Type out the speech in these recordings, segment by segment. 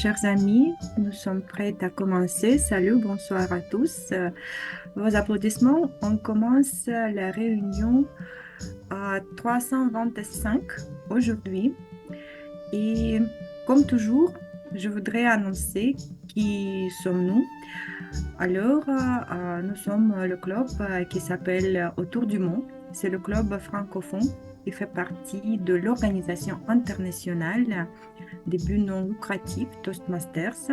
Chers amis, nous sommes prêts à commencer. Salut, bonsoir à tous. Vos applaudissements. On commence la réunion à 325 aujourd'hui. Et comme toujours, je voudrais annoncer qui sommes-nous. Nous sommes le club qui s'appelle Autour du monde. C'est le club francophone qui fait partie de l'organisation internationale des buts non lucratifs Toastmasters.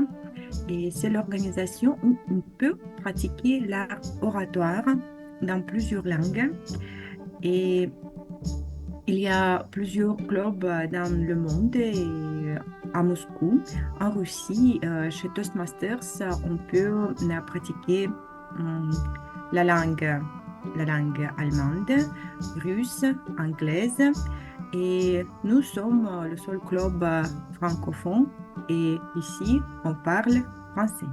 Et c'est l'organisation où on peut pratiquer l'art oratoire dans plusieurs langues. Et il y a plusieurs clubs dans le monde et à Moscou, en Russie, chez Toastmasters, on peut pratiquer hum, la langue, la langue allemande, russe, anglaise. Et nous sommes le seul club francophone et ici, on parle français.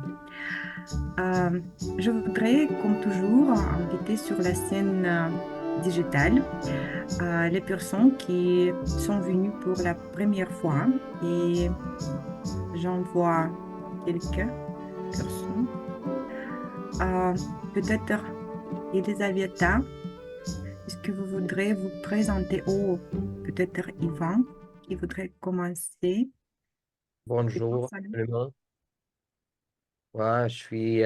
Euh, je voudrais, comme toujours, inviter sur la scène digitale les personnes qui sont venues pour la première fois et j'en vois quelques personnes. Euh, Peut-être Elisaveta, est-ce que vous voudrez vous présenter ou peut-être Yvan qui voudrait commencer? Yvan, Bonjour, salut. tout le monde. Ouais, je suis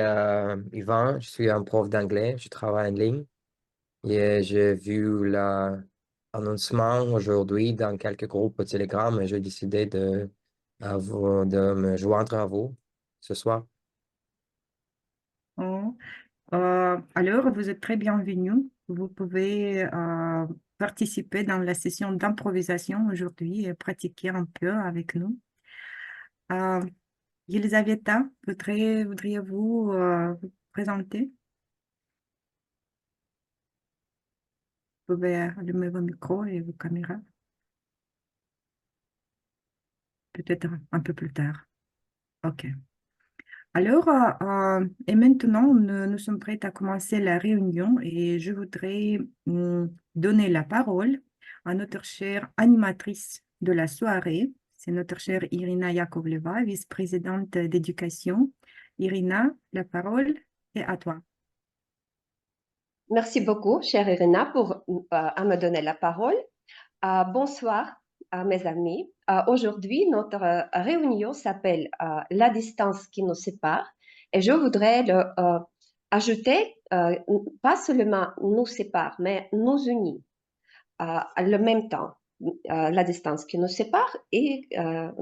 Yvan, je suis un prof d'anglais, je travaille en ligne et j'ai vu l'annoncement aujourd'hui dans quelques groupes Telegram et j'ai décidé de me joindre à vous ce soir. Oh, alors, vous êtes très bienvenue. Vous pouvez participer dans la session d'improvisation aujourd'hui et pratiquer un peu avec nous. Euh, Elisaveta, voudriez-vous vous présenter? Vous pouvez allumer vos micros et vos caméras, peut-être un peu plus tard. OK. Et maintenant, nous sommes prêts à commencer la réunion et je voudrais donner la parole à notre chère animatrice de la soirée. C'est notre chère Irina Yakovleva, vice-présidente d'éducation. Irina, la parole est à toi. Merci beaucoup, chère Irina, à me donner la parole. Bonsoir, mes amis. Aujourd'hui, notre réunion s'appelle La distance qui nous sépare et je voudrais ajouter, pas seulement nous sépare, mais nous unit à le même temps. La distance qui nous sépare et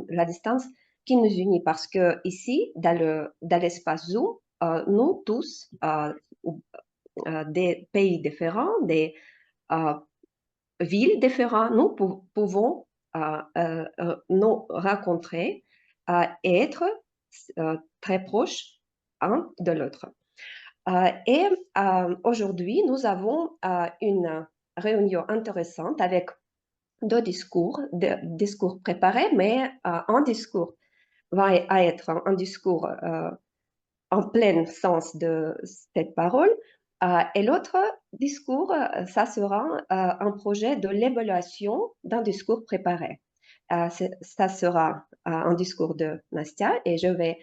la distance qui nous unit parce que ici, dans l'espace Zoom, nous tous, des pays différents, des euh, villes différentes, nous pouvons nous rencontrer et être très proches un de l'autre. Et aujourd'hui, nous avons une réunion intéressante avec deux discours préparés, mais un discours va être un discours en plein sens de cette parole. Et l'autre discours, ça sera un projet de l'évaluation d'un discours préparé. Ça sera un discours de Nastia et je vais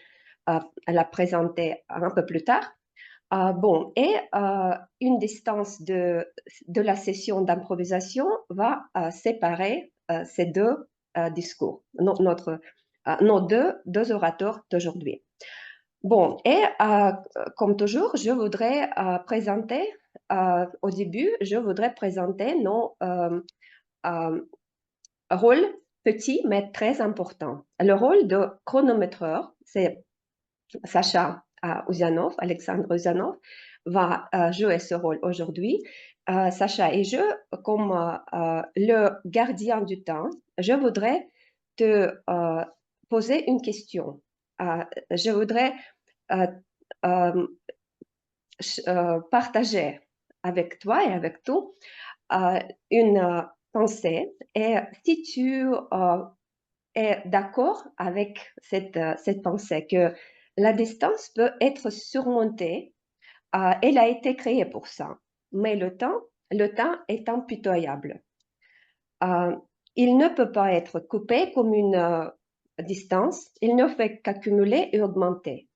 la présenter un peu plus tard. Une distance de la session d'improvisation va séparer ces deux discours, nos deux orateurs d'aujourd'hui. Bon, et comme toujours, je voudrais présenter, au début, je voudrais présenter nos euh, rôles petits mais très importants. Le rôle de chronométreur, c'est Sacha Ouzanov, Alexandre Ouzanov, va jouer ce rôle aujourd'hui. Sacha et je, comme le gardien du temps, je voudrais te poser une question. Je voudrais euh, euh, partager avec toi et avec tout une pensée. Et si tu es d'accord avec cette pensée que la distance peut être surmontée, elle a été créée pour ça. Mais le temps est impitoyable. Euh, il ne peut pas être coupé comme une distance, il ne fait qu'accumuler et augmenter.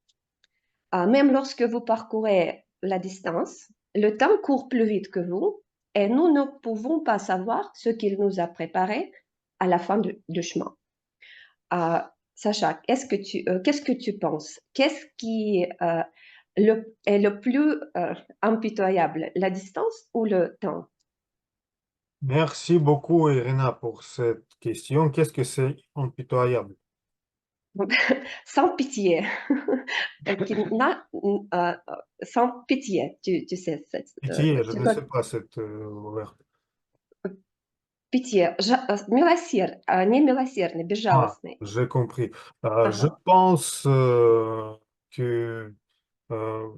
Même lorsque vous parcourez la distance, le temps court plus vite que vous et nous ne pouvons pas savoir ce qu'il nous a préparé à la fin du chemin. Sacha, qu'est-ce que tu penses? Qu'est-ce qui est le plus impitoyable, la distance ou le temps? Merci beaucoup, Irina, pour cette question. Qu'est-ce que c'est impitoyable? Sans pitié. Sans pitié, tu sais, Pitié, je tu ne sais pas cette verbe. pitié, не милосердный, Ah, безжалостный. j'ai compris. Je Ага. pense que Euh,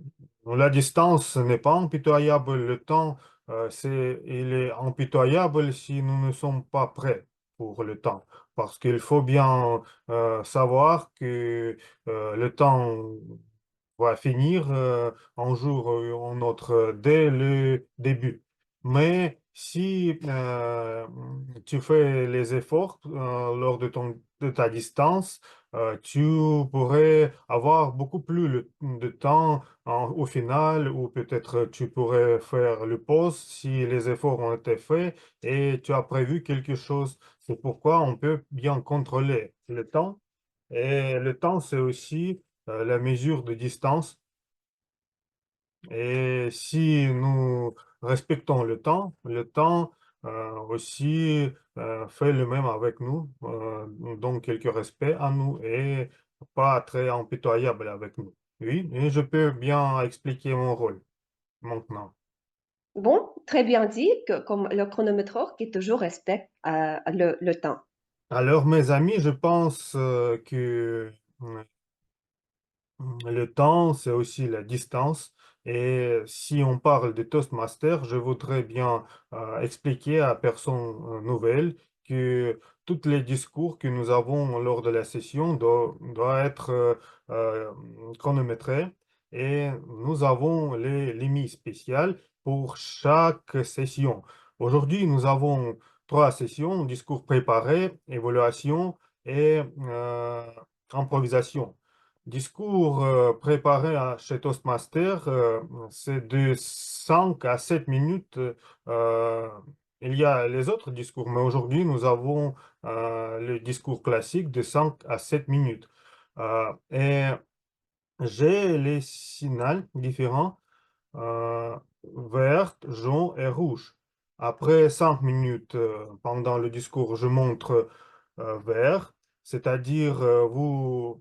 la distance n'est pas impitoyable, le temps, il est impitoyable si nous ne sommes pas prêts pour le temps. Parce qu'il faut bien savoir que le temps va finir un jour ou un autre dès le début. Mais si tu fais les efforts lors de ta distance, tu pourrais avoir beaucoup plus de temps au final, ou peut-être tu pourrais faire le pause si les efforts ont été faits et tu as prévu quelque chose. C'est pourquoi on peut bien contrôler le temps. Et le temps, c'est aussi la mesure de distance. Et si nous respectons le temps aussi fait le même avec nous, donc quelques respect à nous et pas très impitoyable avec nous. Oui, et je peux bien expliquer mon rôle maintenant. Bon, très bien dit, comme le chronométreur qui toujours respecte le temps. Alors, mes amis, je pense que le temps, c'est aussi la distance. Et si on parle de Toastmaster, je voudrais bien expliquer à personne nouvelle que tous les discours que nous avons lors de la session doivent être euh, chronométrés. Et nous avons les limites spéciales pour chaque session. Aujourd'hui, nous avons trois sessions, discours préparé, évaluation et improvisation. Discours préparé chez Toastmaster, c'est de 5 à 7 minutes. euh, il y a les autres discours, mais aujourd'hui, nous avons le discours classique de 5 à 7 minutes. Et j'ai les signaux différents, euh, vert, jaune et rouge. Après 5 minutes, pendant le discours, je montre vert, c'est-à-dire vous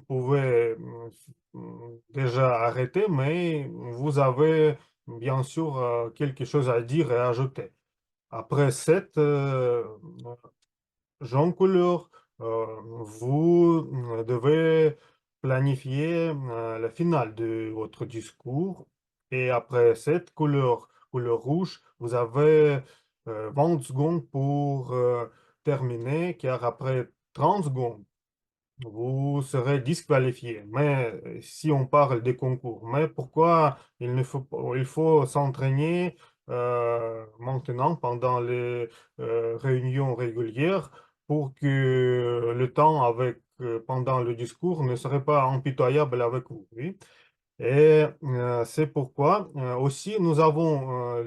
pouvez déjà arrêter, mais vous avez bien sûr quelque chose à dire et à ajouter. Après cette jaune couleur, vous devez planifier la finale de votre discours. Et après cette couleur rouge, vous avez 20 secondes pour terminer, car après 30 secondes, vous serez disqualifié. Mais si on parle des concours, mais pourquoi il faut s'entraîner maintenant pendant les réunions régulières pour que le temps pendant le discours ne serait pas impitoyable avec vous. Oui. Et c'est pourquoi aussi nous avons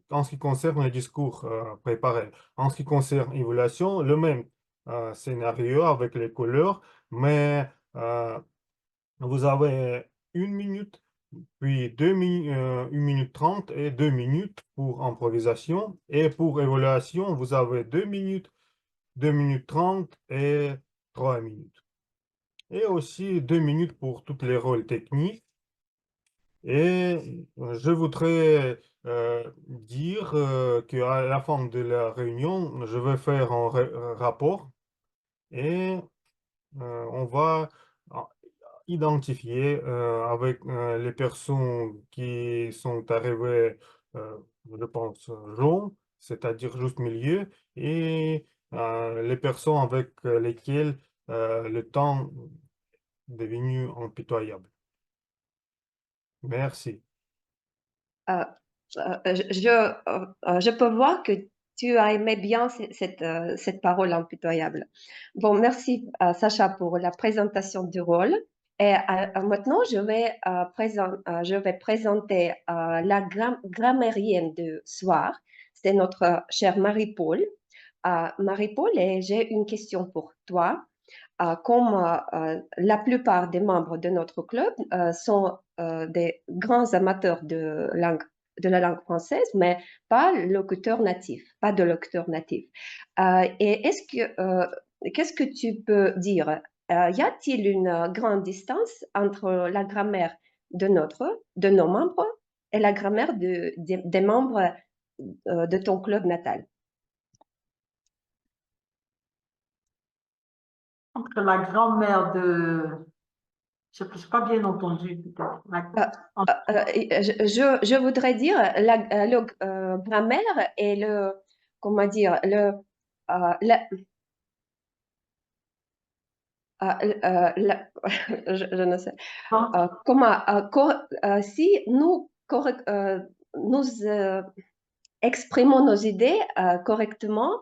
en ce qui concerne le discours préparé, en ce qui concerne l'évaluation, le même scénario avec les couleurs, mais vous avez 1 minute, puis 1 minute 30 et 2 minutes pour improvisation. Et pour évaluation, vous avez 2 minutes, 2 minutes 30 et 3 minutes. Et aussi 2 minutes pour tous les rôles techniques. Et je voudrais dire qu'à la fin de la réunion, je vais faire un rapport et on va euh, identifier avec les personnes qui sont arrivées, euh, je pense, jaunes, c'est-à-dire juste milieu, et les personnes avec lesquelles le temps est devenu impitoyable. Merci. Je peux voir que tu as aimé bien cette parole impitoyable. Bon, merci Sacha pour la présentation du rôle. Et maintenant, je vais présenter la grammairienne de soir. C'est notre chère Marie-Paul. Marie-Paul, et j'ai une question pour toi. Comme la plupart des membres de notre club sont des grands amateurs de la langue française, mais pas locuteur natif, pas de locuteur natif. Et qu'est-ce que tu peux dire? Y a-t-il une grande distance entre la grammaire de nos membres et la grammaire des membres de ton club natal? Entre la grand-mère de... Je n'ai pas bien entendu, peut-être. Je voudrais dire la grammaire et comment dire, je ne sais. Si nous exprimons nos idées correctement,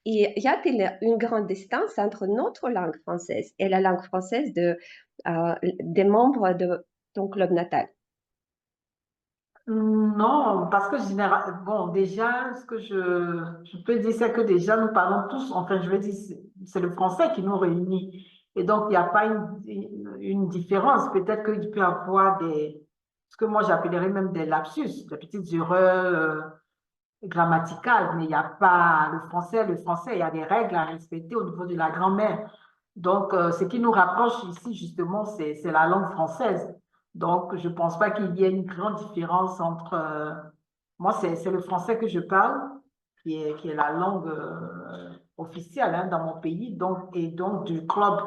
y a-t-il une grande distance entre notre langue française et la langue française des membres de ton club natal? Non, parce que bon, déjà, ce que je peux dire, c'est que déjà, nous parlons tous, enfin, je veux dire, c'est le français qui nous réunit. Et donc, il n'y a pas une différence. Peut-être qu'il peut y avoir ce que moi j'appellerais même des lapsus, des petites erreurs grammaticales, mais il n'y a pas le français, il y a des règles à respecter au niveau de la grammaire. Donc, ce qui nous rapproche ici, justement, c'est la langue française. Donc, je ne pense pas qu'il y ait une grande différence entre... moi, c'est le français que je parle, qui est la langue officielle hein, dans mon pays, et donc du club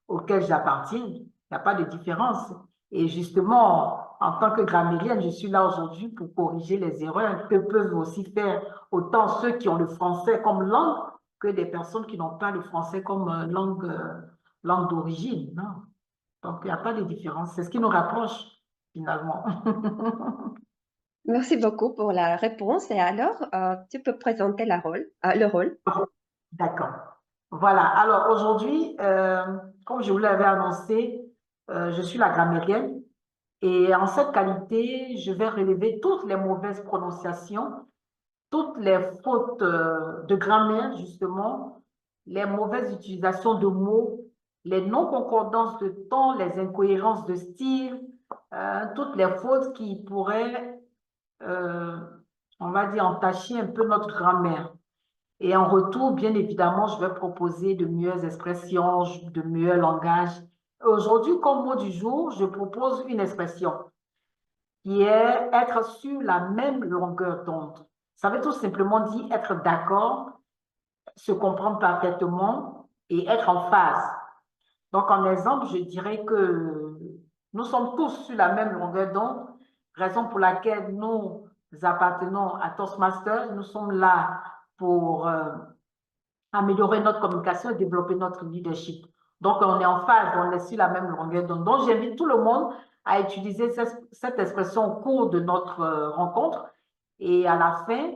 auquel j'appartiens. Il n'y a pas de différence. Et justement, en tant que grammairienne, je suis là aujourd'hui pour corriger les erreurs que peuvent aussi faire autant ceux qui ont le français comme langue que des personnes qui n'ont pas le français comme langue d'origine. Non. Donc, il n'y a pas de différence. C'est ce qui nous rapproche, finalement. Merci beaucoup pour la réponse. Et alors, tu peux présenter le rôle. D'accord. Voilà. Alors, aujourd'hui, comme je vous l'avais annoncé, je suis la grammairienne. Et en cette qualité, je vais relever toutes les mauvaises prononciations, toutes les fautes de grammaire, justement, les mauvaises utilisations de mots, les non-concordances de ton, les incohérences de style, toutes les fautes qui pourraient, on va dire, entacher un peu notre grammaire. Et en retour, bien évidemment, je vais proposer de meilleures expressions, de meilleurs langages. Aujourd'hui, comme mot du jour, je propose une expression qui est être sur la même longueur d'onde. Ça veut tout simplement dire être d'accord, se comprendre parfaitement et être en phase. Donc, en exemple, je dirais que nous sommes tous sur la même longueur d'onde, raison pour laquelle nous appartenons à Toastmasters. Nous sommes là pour améliorer notre communication et développer notre leadership. Donc, on est en phase, on est sur la même longueur d'onde. Donc, j'invite tout le monde à utiliser cette expression au cours de notre rencontre. Et à la fin,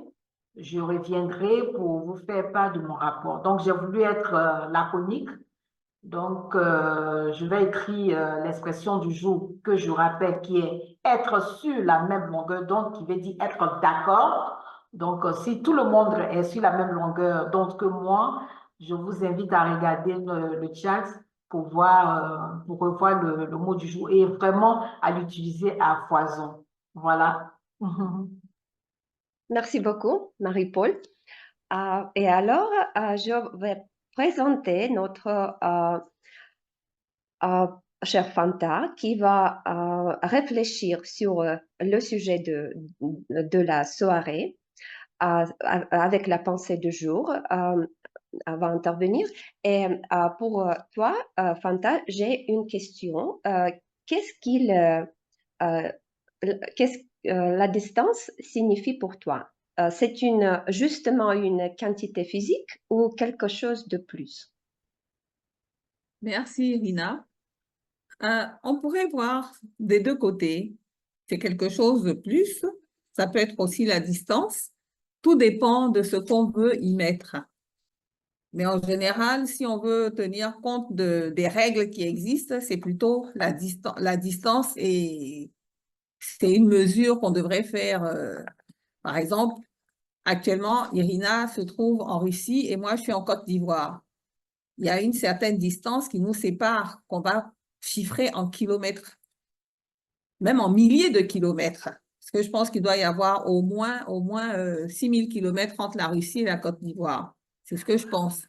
je reviendrai pour vous faire part de mon rapport. Donc, j'ai voulu être laconique. Donc, je vais écrire l'expression du jour que je rappelle qui est être sur la même longueur d'onde, qui veut dire être d'accord. Donc, si tout le monde est sur la même longueur d'onde que moi, je vous invite à regarder le chat pour voir, pour revoir le mot du jour et vraiment à l'utiliser à foison. Voilà. Merci beaucoup, Marie-Paul. Et alors, je vais présenter notre chère Fanta qui va réfléchir sur le sujet de la soirée avec la pensée du jour. Va intervenir. Et pour toi, Fanta, j'ai une question. Qu'est-ce que la distance signifie pour toi? C'est justement une quantité physique ou quelque chose de plus? Merci, Rina. On pourrait voir des deux côtés. C'est quelque chose de plus. Ça peut être aussi la distance. Tout dépend de ce qu'on veut y mettre. Mais en général, si on veut tenir compte des règles qui existent, c'est plutôt la distance et c'est une mesure qu'on devrait faire. Par exemple, actuellement, Irina se trouve en Russie et moi, je suis en Côte d'Ivoire. Il y a une certaine distance qui nous sépare, qu'on va chiffrer en kilomètres, même en milliers de kilomètres. Parce que je pense qu'il doit y avoir au moins 6000 kilomètres entre la Russie et la Côte d'Ivoire. C'est ce que je pense.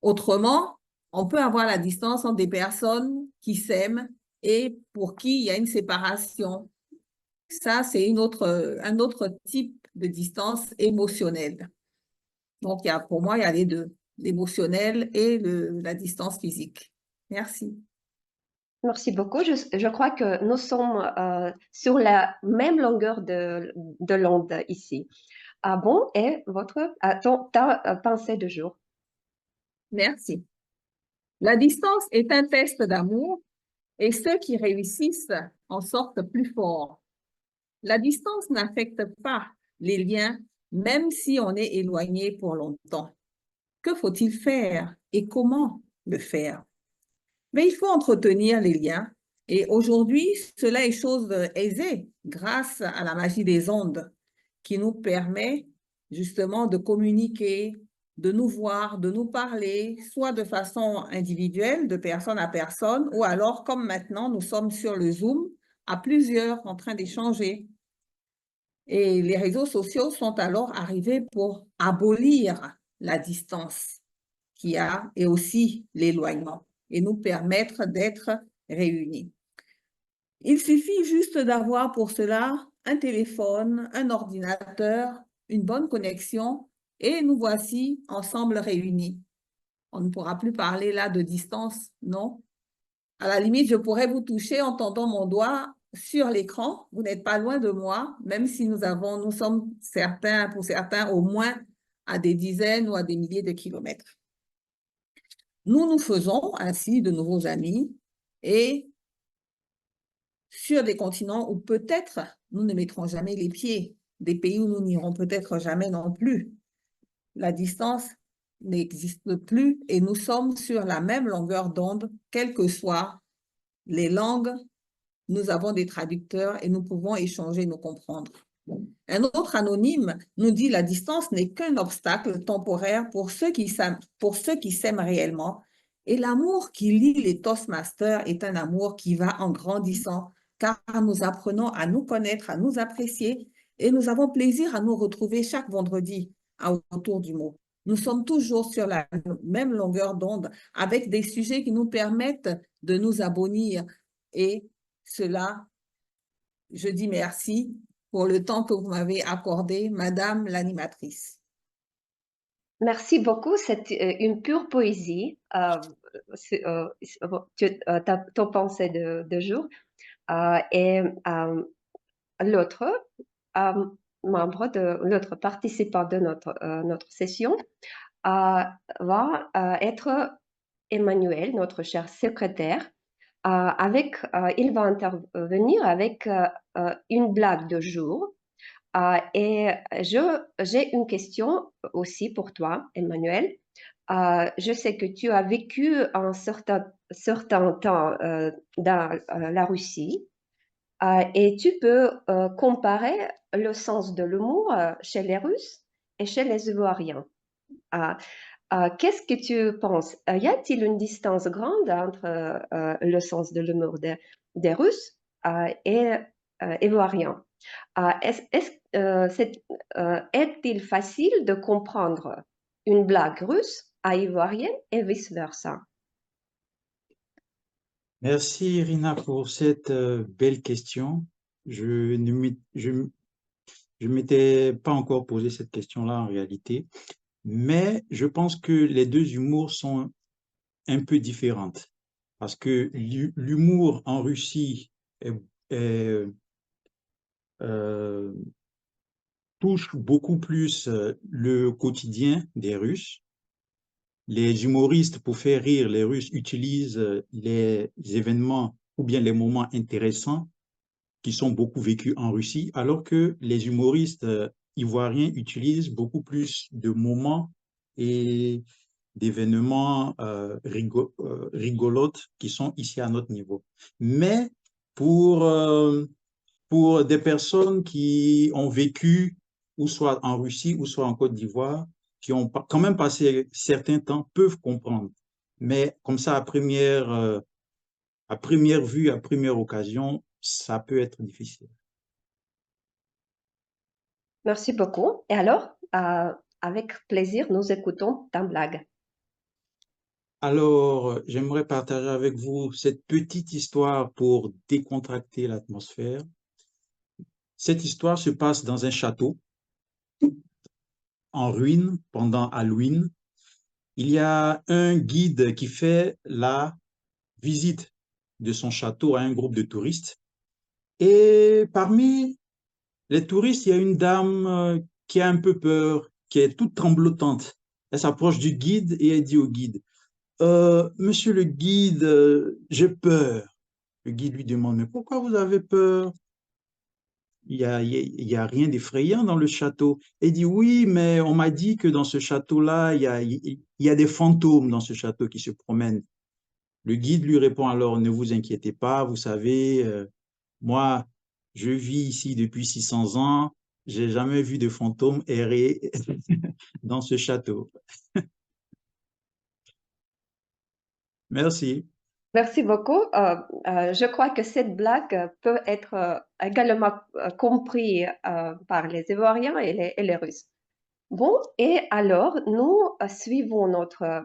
Autrement, on peut avoir la distance entre des personnes qui s'aiment et pour qui il y a une séparation. Ça, c'est un autre type de distance émotionnelle. Donc, pour moi, il y a les deux, l'émotionnel et la distance physique. Merci. Merci beaucoup. Je crois que nous sommes sur la même longueur de l'onde ici. Ah bon, et ta pensée de jour? Merci. La distance est un test d'amour et ceux qui réussissent en sortent plus forts. La distance n'affecte pas les liens, même si on est éloigné pour longtemps. Que faut-il faire et comment le faire? Mais il faut entretenir les liens et aujourd'hui, cela est chose aisée grâce à la magie des ondes qui nous permet justement de communiquer, de nous voir, de nous parler, soit de façon individuelle, de personne à personne, ou alors comme maintenant, nous sommes sur le Zoom à plusieurs en train d'échanger. Et les réseaux sociaux sont alors arrivés pour abolir la distance qu'il y a et aussi l'éloignement et nous permettre d'être réunis. Il suffit juste d'avoir pour cela un téléphone, un ordinateur, une bonne connexion et nous voici ensemble réunis. On ne pourra plus parler là de distance, non? À la limite, je pourrais vous toucher en tendant mon doigt sur l'écran. Vous n'êtes pas loin de moi, même si nous sommes certains, pour certains, au moins à des dizaines ou à des milliers de kilomètres. Nous faisons ainsi de nouveaux amis et sur des continents où peut-être nous ne mettrons jamais les pieds, des pays où nous n'irons peut-être jamais non plus. La distance n'existe plus et nous sommes sur la même longueur d'onde, quelles que soient les langues. Nous avons des traducteurs et nous pouvons échanger, nous comprendre. Un autre anonyme nous dit la distance n'est qu'un obstacle temporaire pour ceux qui s'aiment réellement. Et l'amour qui lie les Toastmasters est un amour qui va en grandissant, car nous apprenons à nous connaître, à nous apprécier, et nous avons plaisir à nous retrouver chaque vendredi autour du mot. Nous sommes toujours sur la même longueur d'onde, avec des sujets qui nous permettent de nous abonner. Et cela, je dis merci pour le temps que vous m'avez accordé, Madame l'animatrice. Merci beaucoup, c'est une pure poésie, ton pensée de jour. Et l'autre l'autre participant de notre session va être Emmanuel, notre cher secrétaire. Il va intervenir avec une blague de jour. Et j'ai une question aussi pour toi, Emmanuel. Je sais que tu as vécu un certain temps dans la Russie et tu peux comparer le sens de l'humour chez les Russes et chez les Ivoiriens. Qu'est-ce que tu penses? Y a-t-il une distance grande entre le sens de l'humour des Russes et Ivoiriens? Est-il facile de comprendre une blague russe à ivoirienne et vice-versa? Merci Irina pour cette belle question. Je m'étais pas encore posé cette question-là en réalité, mais je pense que les deux humours sont un peu différentes parce que l'humour en Russie touche beaucoup plus le quotidien des Russes. Les humoristes, pour faire rire les Russes, utilisent les événements ou bien les moments intéressants qui sont beaucoup vécus en Russie, alors que les humoristes ivoiriens utilisent beaucoup plus de moments et d'événements rigolotes qui sont ici à notre niveau. Mais pour des personnes qui ont vécu ou soit en Russie ou soit en Côte d'Ivoire, qui ont quand même passé certains temps, peuvent comprendre. Mais comme ça, à première vue, à première occasion, ça peut être difficile. Merci beaucoup. Et alors, avec plaisir, nous écoutons ta blague. Alors, j'aimerais partager avec vous cette petite histoire pour décontracter l'atmosphère. Cette histoire se passe dans un château en ruine pendant Halloween. Il y a un guide qui fait la visite de son château à un groupe de touristes. Et parmi les touristes, il y a une dame qui a un peu peur, qui est toute tremblotante. Elle s'approche du guide et elle dit au guide, Monsieur le guide, j'ai peur. Le guide lui demande, mais pourquoi vous avez peur? Il y a rien d'effrayant dans le château. Elle dit, oui, mais on m'a dit que dans ce château-là, il y a des fantômes dans ce château qui se promènent. Le guide lui répond alors, ne vous inquiétez pas, vous savez, moi, je vis ici depuis 600 ans, j'ai jamais vu de fantômes errer dans ce château. Merci. Merci beaucoup. Je crois que cette blague peut être également comprise par les Ivoiriens et les Russes. Bon, et alors, nous suivons notre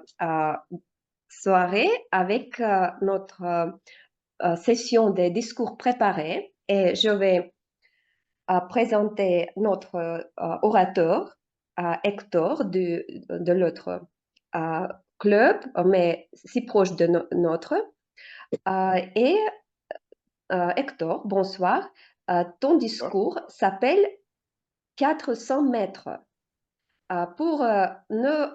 soirée avec notre session des discours préparés et je vais présenter notre orateur, Hector, de l'autre club, mais si proche de notre. Et Hector, bonsoir. Ton discours s'appelle 400 mètres. Pour ne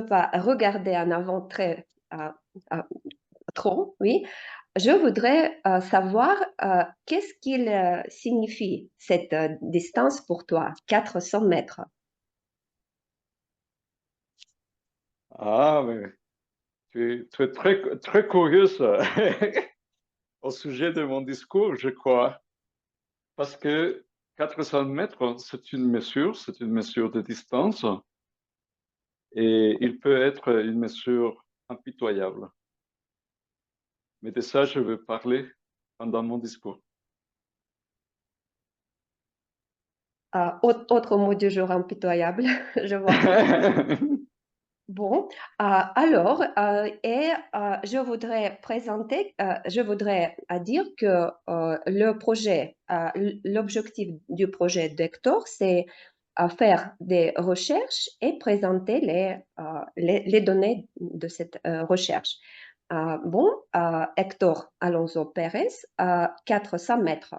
pas regarder en avant trop, oui, je voudrais savoir qu'est-ce qu'il signifie cette distance pour toi, 400 mètres. Ah, mais tu es très, très curieuse au sujet de mon discours, je crois, parce que 400 mètres, c'est une mesure de distance, et il peut être une mesure impitoyable. Mais de ça, je veux parler pendant mon discours. Autre mot du jour impitoyable, je vois. Bon, alors, je voudrais dire que l'objectif du projet d'Hector, c'est faire des recherches et présenter les données de cette recherche. Bon, Hector Alonso Pérez, 400 mètres.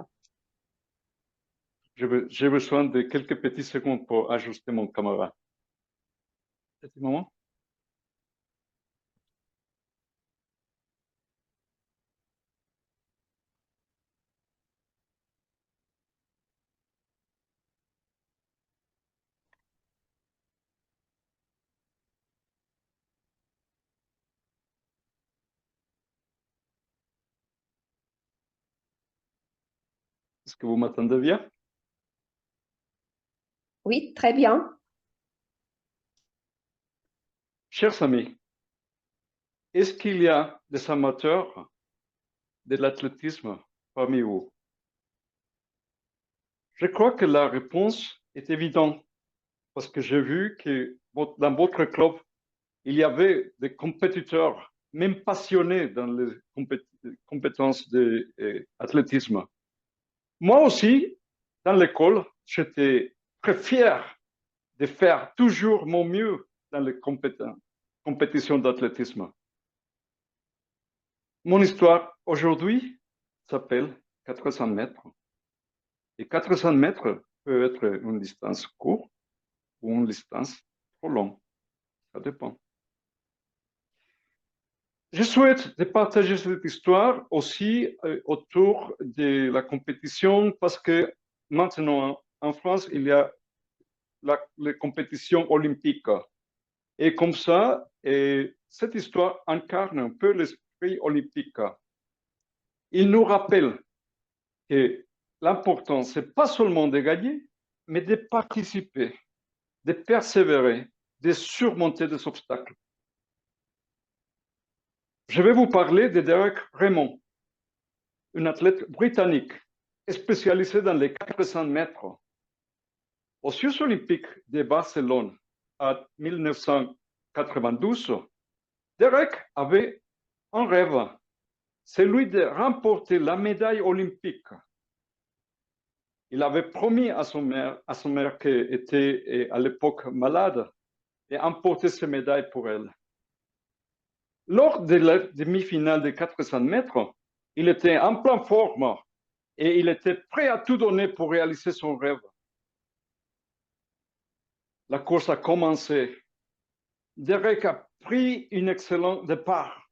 J'ai besoin de quelques petites secondes pour ajuster mon caméra. Petit moment. Est-ce que vous m'entendez bien? Oui, très bien. Chers amis, est-ce qu'il y a des amateurs de l'athlétisme parmi vous? Je crois que la réponse est évidente parce que j'ai vu que dans votre club, il y avait des compétiteurs, même passionnés dans les compétences d'athlétisme. Moi aussi, dans l'école, j'étais très fier de faire toujours mon mieux dans les compétitions d'athlétisme. Mon histoire aujourd'hui s'appelle 400 mètres. Et 400 mètres peut être une distance courte ou une distance trop longue. Ça dépend. Je souhaite de partager cette histoire aussi autour de la compétition parce que maintenant, en France, il y a les compétitions olympiques. Et comme ça, cette histoire incarne un peu l'esprit olympique. Il nous rappelle que l'important, ce n'est pas seulement de gagner, mais de participer, de persévérer, de surmonter des obstacles. Je vais vous parler de Derek Raymond, un athlète britannique spécialisé dans les 400 mètres. Aux Jeux olympiques de Barcelone en 1992, Derek avait un rêve, celui de remporter la médaille olympique. Il avait promis à son mère qui était à l'époque malade, d'emporter ces médailles pour elle. Lors de la demi-finale des 400 mètres, il était en pleine forme et il était prêt à tout donner pour réaliser son rêve. La course a commencé. Derek a pris un excellent départ.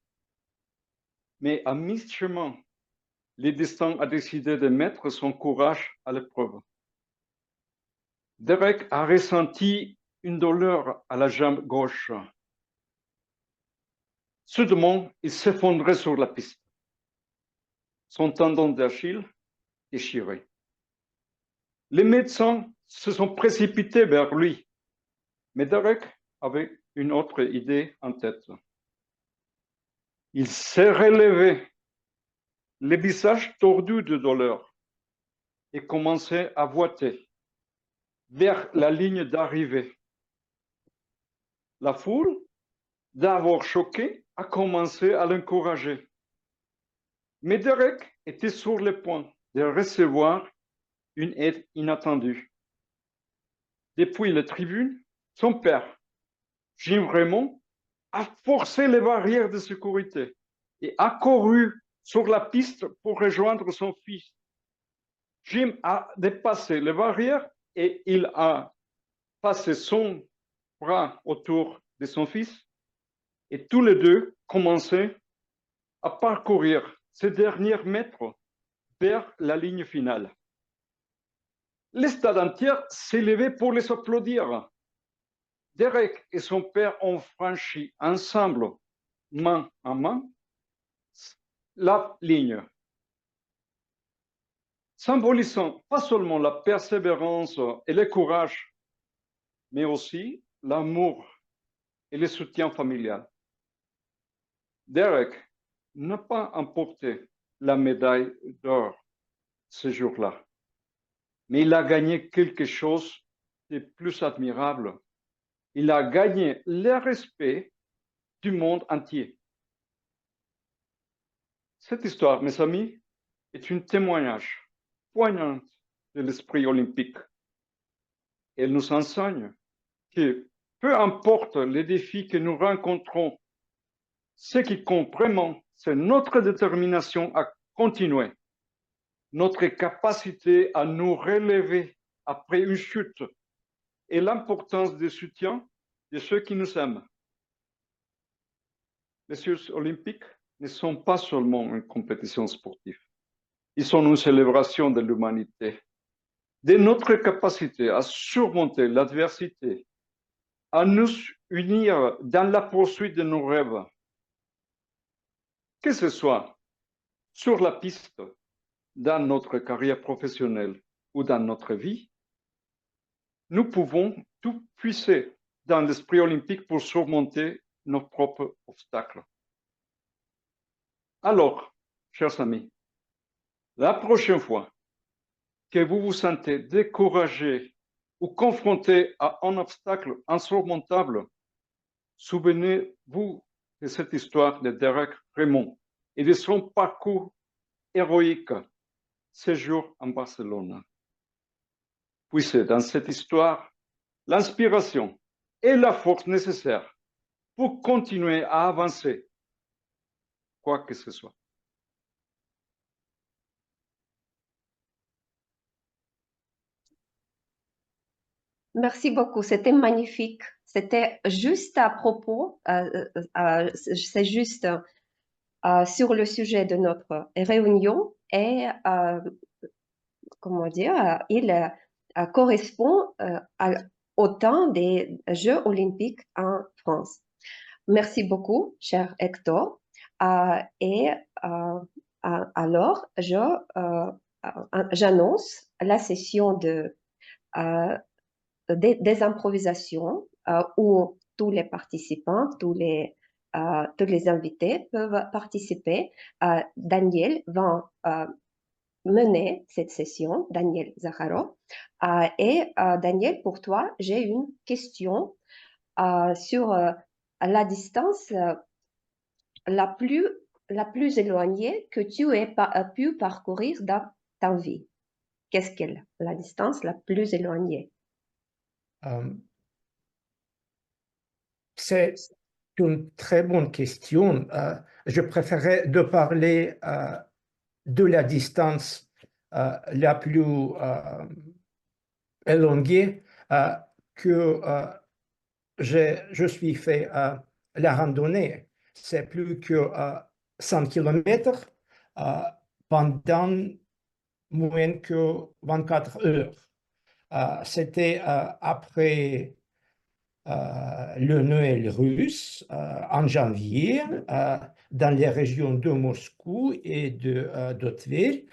Mais à mi-chemin, le destin a décidé de mettre son courage à l'épreuve. Derek a ressenti une douleur à la jambe gauche. Soudainement, il s'effondrait sur la piste. Son tendon d'Achille déchiré. Les médecins se sont précipités vers lui, mais Derek avait une autre idée en tête. Il s'est relevé, le visage tordu de douleur, et commençait à boiter vers la ligne d'arrivée. La foule, d'abord choquée, a commencé à l'encourager. Mais Derek était sur le point de recevoir une aide inattendue. Depuis la tribune, son père, Jim Raymond, a forcé les barrières de sécurité et a couru sur la piste pour rejoindre son fils. Jim a dépassé les barrières et il a passé son bras autour de son fils et tous les deux commençaient à parcourir ces derniers mètres vers la ligne finale. Le stade entier s'est levé pour les applaudir. Derek et son père ont franchi ensemble, main en main, la ligne, symbolisant pas seulement la persévérance et le courage, mais aussi l'amour et le soutien familial. Derek n'a pas emporté la médaille d'or ce jour-là, mais il a gagné quelque chose de plus admirable. Il a gagné le respect du monde entier. Cette histoire, mes amis, est un témoignage poignant de l'esprit olympique. Elle nous enseigne que peu importe les défis que nous rencontrons, ce qui compte vraiment, c'est notre détermination à continuer, notre capacité à nous relever après une chute et l'importance du soutien de ceux qui nous aiment. Les Jeux olympiques ne sont pas seulement une compétition sportive, ils sont une célébration de l'humanité, de notre capacité à surmonter l'adversité, à nous unir dans la poursuite de nos rêves. Que ce soit sur la piste, dans notre carrière professionnelle ou dans notre vie, nous pouvons tout puiser dans l'esprit olympique pour surmonter nos propres obstacles. Alors, chers amis, la prochaine fois que vous vous sentez découragé ou confronté à un obstacle insurmontable, souvenez-vous de cette histoire de Derek Raymond et de son parcours héroïque, séjour en Barcelone. Puisez dans cette histoire l'inspiration et la force nécessaires pour continuer à avancer, quoi que ce soit. Merci beaucoup, c'était magnifique. C'était juste à propos, c'est juste sur le sujet de notre réunion et comment dire, il correspond au temps des Jeux olympiques en France. Merci beaucoup, cher Hector. Alors, j'annonce la session des improvisations où tous les participants, tous les invités peuvent participer. Daniel va mener cette session, Daniel Zakharov. Daniel, pour toi, j'ai une question sur la distance la plus éloignée que tu aies pu parcourir dans ta vie. Qu'est-ce qu'elle, la distance la plus éloignée? C'est une très bonne question. Je préférais de parler de la distance la plus éloignée que je suis fait la randonnée. C'est plus que 100 km pendant moins que 24 heures. C'était après le Noël russe en janvier dans les régions de Moscou et de Tver.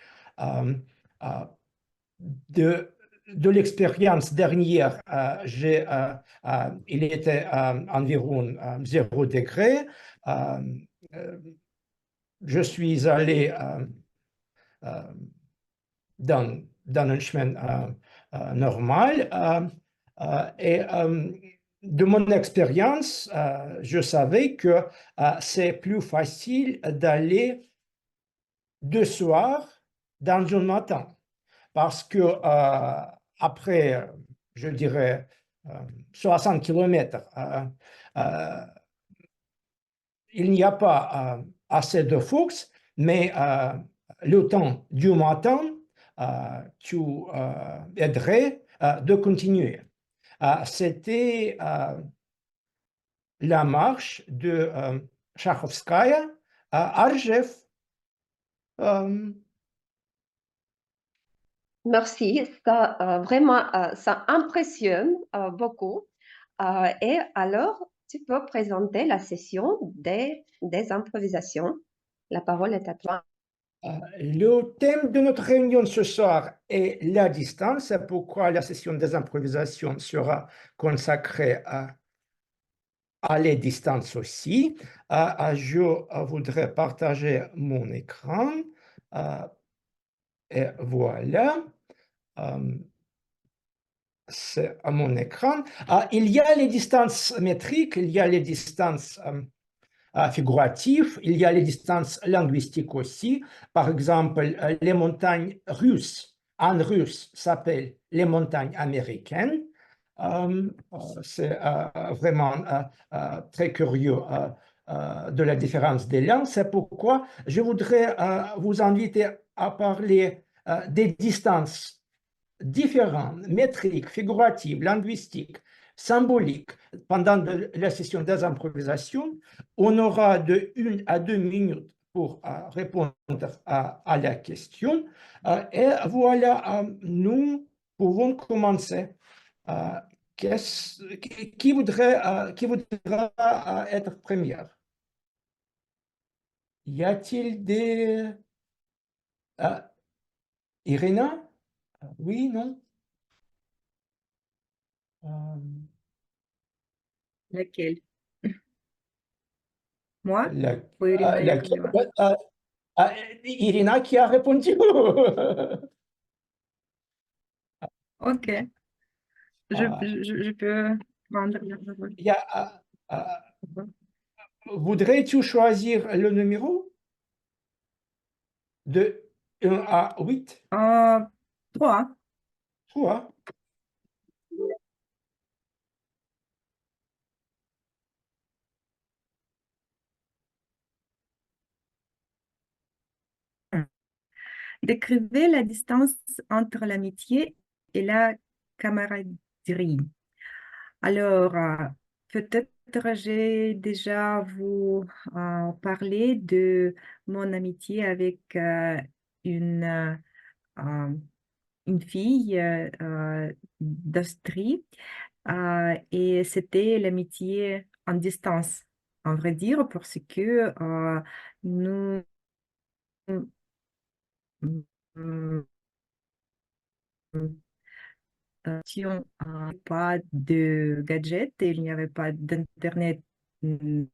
De l'expérience dernière, il était environ 0 degré. Je suis allé dans un chemin normal et de mon expérience, je savais que c'est plus facile d'aller de soir dans un matin parce que après, je dirais, 60 km, il n'y a pas assez de force, mais le temps du matin, tu aiderais de continuer. C'était la marche de Chakhovskaya à Argev. Merci, ça impressionne beaucoup. Et alors, tu peux présenter la session des improvisations. La parole est à toi. Le thème de notre réunion ce soir est la distance. C'est pourquoi la session des improvisations sera consacrée à les distances aussi. Je voudrais partager mon écran. Et voilà. C'est à mon écran. Il y a les distances métriques, il y a les distances figuratives, il y a les distances linguistiques aussi. Par exemple, les montagnes russes, en russe, s'appellent les montagnes américaines. C'est vraiment très curieux de la différence des langues. C'est pourquoi je voudrais vous inviter à parler des distances différentes, métriques, figuratives, linguistiques, symboliques. Pendant la session des improvisations, on aura de 1 à 2 minutes pour répondre à la question. Et voilà, nous pouvons commencer. Qui voudra être première? Y a-t-il des... Irina? Oui, non? Laquelle? Moi? La- Ou Irina est laquelle- première? Irina qui a répondu. Ok, je peux prendre la parole. Il y a, voudrais-tu choisir le numéro de 1 à 8? 3. Toi? Décrivez la distance entre l'amitié et la camaraderie. Alors, peut-être j'ai déjà vous parlé de mon amitié avec une une fille d'Austrie et c'était l'amitié en distance, en vrai dire, parce que nous mm, n'avions pas de gadgets et il n'y avait pas d'Internet mm,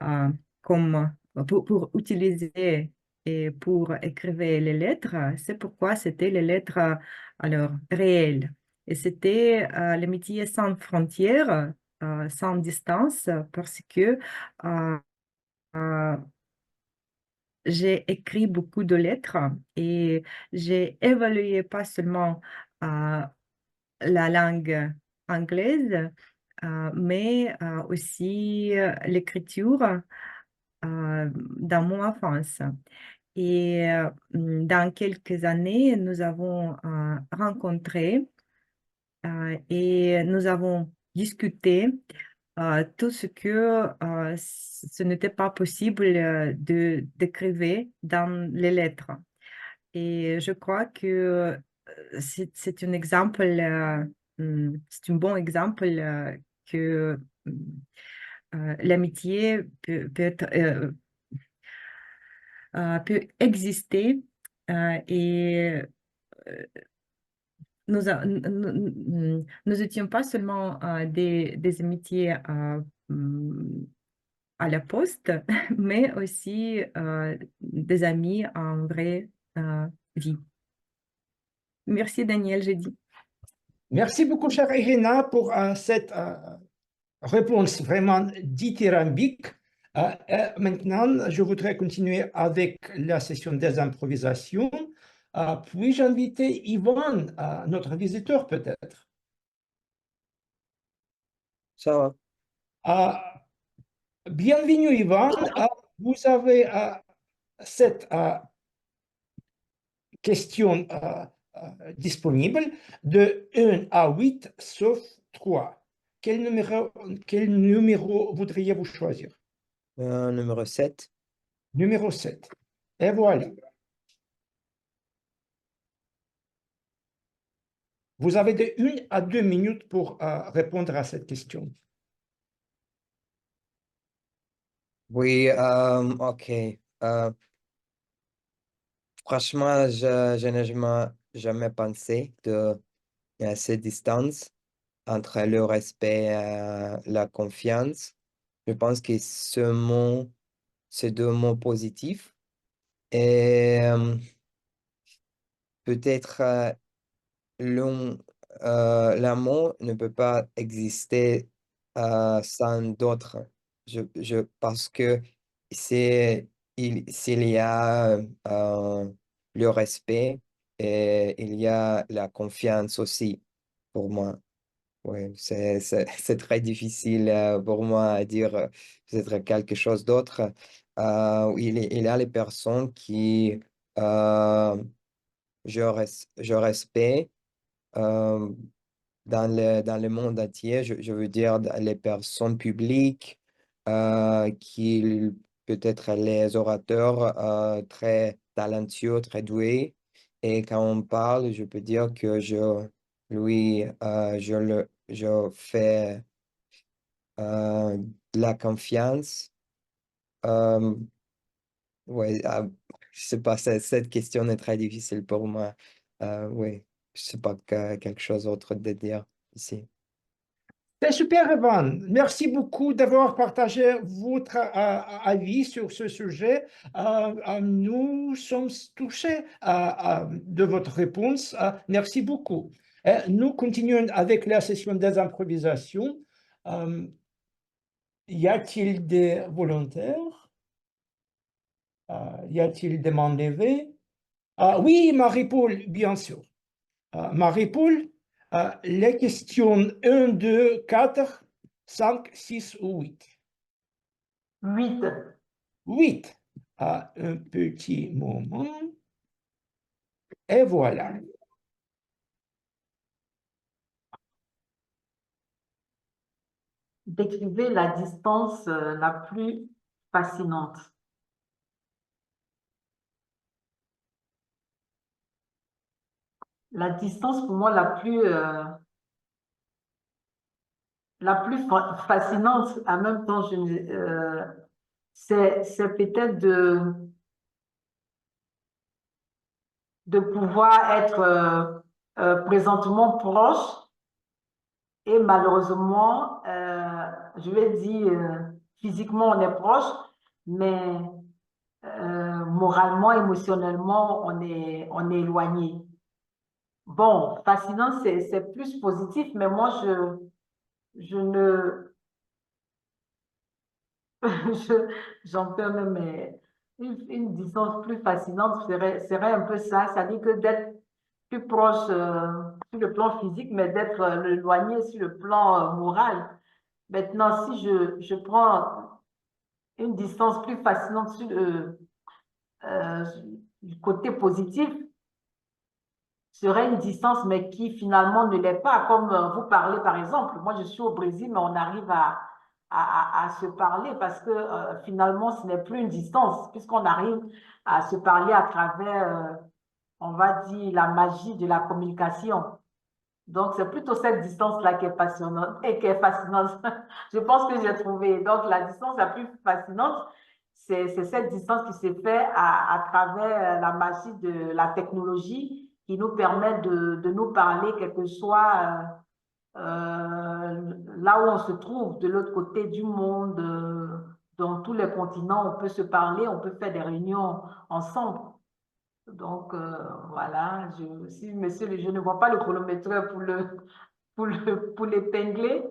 euh, comme pour utiliser et pour écrire les lettres. C'est pourquoi c'était les lettres alors réelles. Et c'était l'amitié sans frontières, sans distance, parce que euh, euh, j'ai écrit beaucoup de lettres et j'ai évalué pas seulement euh, la langue anglaise, mais aussi l'écriture dans mon enfance. Et dans quelques années, nous avons rencontré et nous avons discuté tout ce que ce n'était pas possible de d'écrire dans les lettres. Et je crois que c'est un exemple, c'est un bon exemple que l'amitié peut exister et nous étions pas seulement des amitiés à la poste, mais aussi des amis en vraie vie. Merci Daniel, j'ai dit. Merci beaucoup, chère Irina, pour cette réponse vraiment dithyrambique. Maintenant, je voudrais continuer avec la session des improvisations. Puis-je inviter Yvan, notre visiteur peut-être? Ça va. Bienvenue Yvan. Vous avez cette question disponible de 1 à 8 sauf 3. Quel numéro voudriez-vous choisir? Numéro 7. Numéro 7. Et voilà. Vous avez de 1 à 2 minutes pour répondre à cette question. Oui, ok. Franchement, je n'ai jamais pensé de cette distance entre le respect et la confiance. Je pense que c'est deux mots positifs. Et peut-être l'amour ne peut pas exister sans d'autres. Parce que s'il y a le respect et il y a la confiance aussi pour moi. Oui, c'est très difficile pour moi à dire peut-être quelque chose d'autre. Il y a les personnes qui je respecte euh, dans le monde entier, je veux dire dans les personnes publiques, qui peut-être les orateurs très talentueux, très doués. Et quand on parle, je peux dire que je fais de la confiance. Euh, ouais, je sais pas, cette question est très difficile pour moi. Oui, je sais pas quelque chose d'autre de dire ici. C'est super, Evan. Merci beaucoup d'avoir partagé votre avis sur ce sujet. Nous sommes touchés de votre réponse. Merci beaucoup. Nous continuons avec la session des improvisations. Y a-t-il des volontaires? Y a-t-il des mains levées? Oui, Marie-Paul, bien sûr. Marie-Paul, les questions 1, 2, 4, 5, 6 ou 8? 8. 8. Un petit moment. Et voilà. Décrivez la distance la plus fascinante. La distance, pour moi, la plus fascinante, en même temps, c'est peut-être de pouvoir être présentement proche et malheureusement, je vais dire, physiquement, on est proche, mais moralement, émotionnellement, on est éloigné. Bon, fascinant, c'est plus positif, mais moi, je ne, j'en perds même, mais une distance plus fascinante serait un peu ça, c'est-à-dire que d'être plus proche sur le plan physique, mais d'être éloigné sur le plan moral. Maintenant, si je prends une distance plus fascinante sur du côté positif, serait une distance, mais qui finalement ne l'est pas. Comme vous parlez, par exemple, moi je suis au Brésil, mais on arrive à se parler parce que finalement, ce n'est plus une distance, puisqu'on arrive à se parler à travers, on va dire, la magie de la communication. Donc, c'est plutôt cette distance-là qui est passionnante et qui est fascinante. Je pense que j'ai trouvé. Donc, la distance la plus fascinante, c'est cette distance qui s'est faite à travers la magie de la technologie qui nous permet de nous parler, quel que soit là où on se trouve, de l'autre côté du monde, dans tous les continents, on peut se parler, on peut faire des réunions ensemble. Donc, voilà, je ne vois pas le chronomètre pour l'épingler,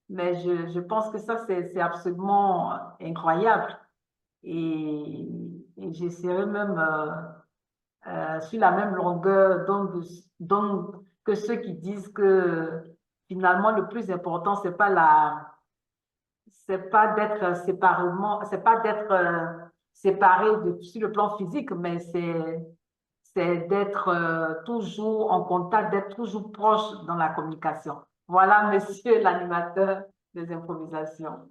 mais je pense que ça, c'est absolument incroyable. Et j'essaierai même sur la même longueur d'onde que ceux qui disent que finalement, le plus important, c'est pas d'être séparé sur le plan physique, mais c'est d'être toujours en contact, d'être toujours proche dans la communication. Voilà, monsieur l'animateur des improvisations.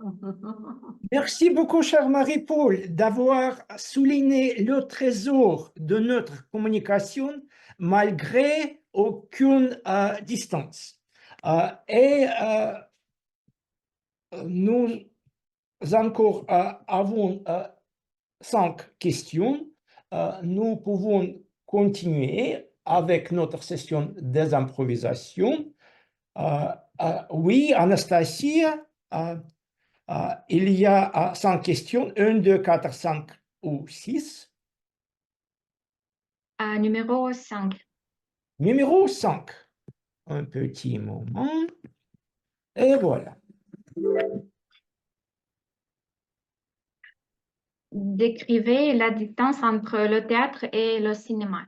Merci beaucoup, cher Marie-Paul, d'avoir souligné le trésor de notre communication malgré aucune distance. Et nous encore avons 5 questions. Nous pouvons continuer avec notre session des improvisations. Oui, Anastasie, il y a 5 questions, 1, 2, 4, 5 ou 6. Numéro 5. Numéro 5. Un petit moment. Et voilà. Décrivez la distance entre le théâtre et le cinéma.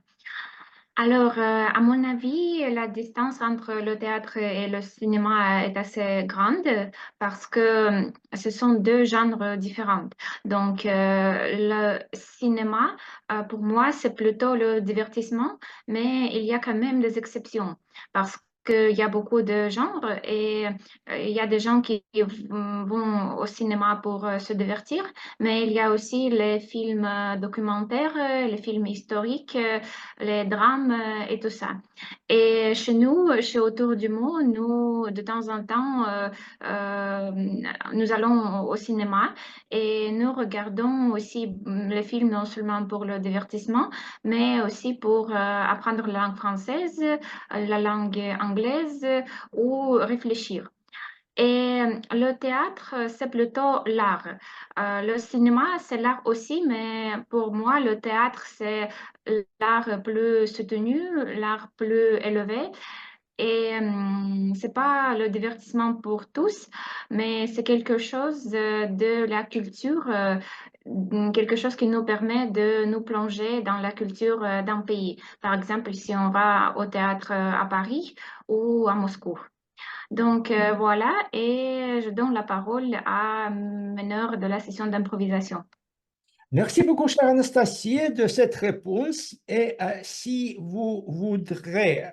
Alors, à mon avis, la distance entre le théâtre et le cinéma est assez grande parce que ce sont 2 genres différents. Donc, le cinéma, pour moi, c'est plutôt le divertissement, mais il y a quand même des exceptions parce qu'il y a beaucoup de genres et il y a des gens qui vont au cinéma pour se divertir, mais il y a aussi les films documentaires, les films historiques, les drames et tout ça. Et chez nous, chez Autour du Monde, nous, de temps en temps, nous allons au cinéma et nous regardons aussi les films non seulement pour le divertissement, mais aussi pour apprendre la langue française, la langue anglaise ou réfléchir. Et le théâtre, c'est plutôt l'art. Le cinéma, c'est l'art aussi, mais pour moi, le théâtre, c'est l'art plus soutenu, l'art plus élevé. Et c'est pas le divertissement pour tous, mais c'est quelque chose de la culture, quelque chose qui nous permet de nous plonger dans la culture d'un pays. Par exemple, si on va au théâtre à Paris ou à Moscou. Donc voilà, et je donne la parole à meneur de la session d'improvisation. Merci beaucoup, chère Anastasie, de cette réponse. Et si vous voudrez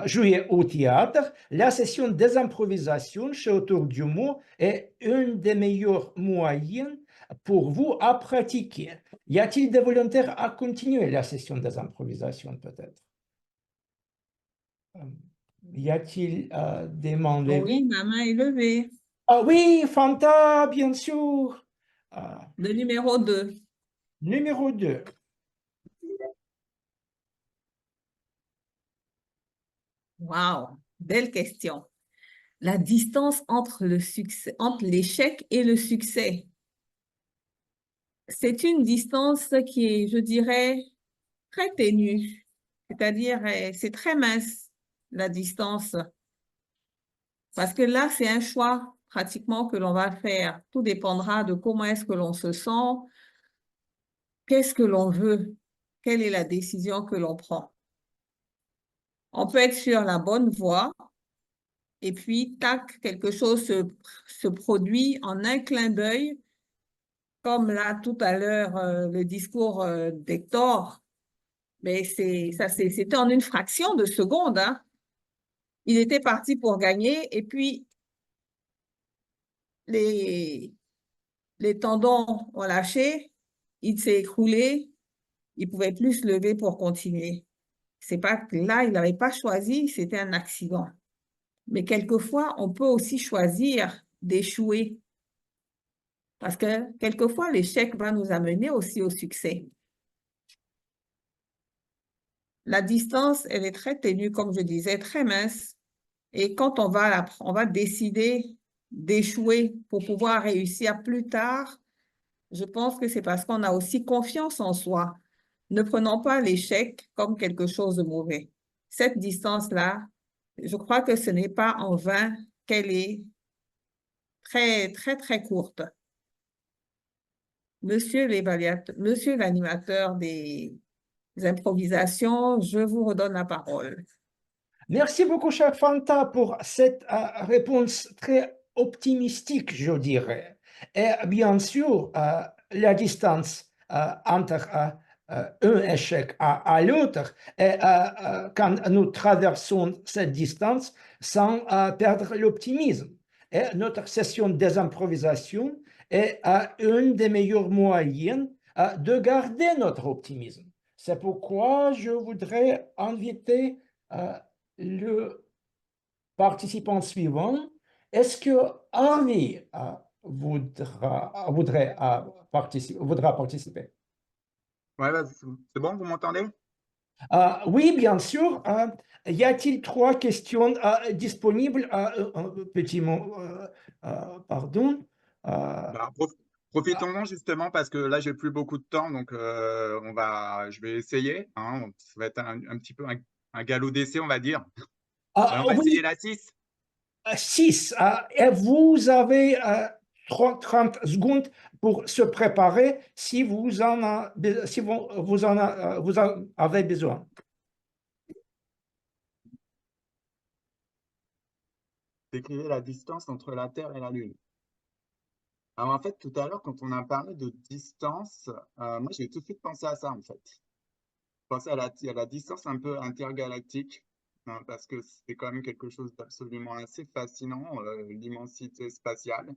jouer au théâtre, la session des improvisations chez Autour du Mot est un des meilleurs moyens pour vous à pratiquer. Y a-t-il des volontaires à continuer la session des improvisations, peut-être? Y a-t-il des mains levées? Oui, ma main est levée. Ah oui, Fanta, bien sûr. Le numéro 2. Numéro 2. Wow, belle question. La distance entre le succès, entre l'échec et le succès. C'est une distance qui est, je dirais, très ténue. C'est-à-dire, c'est très mince, la distance. Parce que là, c'est un choix pratiquement que l'on va faire. Tout dépendra de comment est-ce que l'on se sent, qu'est-ce que l'on veut, quelle est la décision que l'on prend. On peut être sur la bonne voie et puis, tac, quelque chose se produit en un clin d'œil, comme là, tout à l'heure, le discours d'Hector, mais c'était en une fraction de seconde, hein. Il était parti pour gagner et puis les tendons ont lâché, il s'est écroulé, il pouvait plus se lever pour continuer. C'est pas que là, il n'avait pas choisi, c'était un accident. Mais quelquefois, on peut aussi choisir d'échouer. Parce que quelquefois, l'échec va nous amener aussi au succès. La distance, elle est très ténue, comme je disais, très mince. Et quand on va décider d'échouer pour pouvoir réussir plus tard, je pense que c'est parce qu'on a aussi confiance en soi. Ne prenons pas l'échec comme quelque chose de mauvais. Cette distance-là, je crois que ce n'est pas en vain qu'elle est très, très, très courte. Monsieur l'animateur des improvisations, je vous redonne la parole. Merci beaucoup, cher Fanta, pour cette réponse très optimistique, je dirais. Et bien sûr, la distance entre un échec à l'autre, et quand nous traversons cette distance sans perdre l'optimisme. Et notre session des improvisations est un des meilleurs moyens de garder notre optimisme. C'est pourquoi je voudrais inviter le participant suivant. Est-ce que Harvey voudra participer? Ouais, c'est bon, vous m'entendez? Oui, bien sûr. Y a-t-il 3 questions disponibles? Un petit mot, pardon. Bah, profitons-en justement parce que là, j'ai plus beaucoup de temps, donc je vais essayer, hein. Ça va être un petit peu un galop d'essai, on va dire. Alors, on va essayer Oui, la 6. 6. Et vous avez 30 secondes pour se préparer si vous en avez besoin. Décrivez la distance entre la Terre et la Lune. Alors, en fait, tout à l'heure, quand on a parlé de distance, moi, j'ai tout de suite pensé à ça, en fait. Pensé à la distance un peu intergalactique, hein, parce que c'est quand même quelque chose d'absolument assez fascinant, l'immensité spatiale.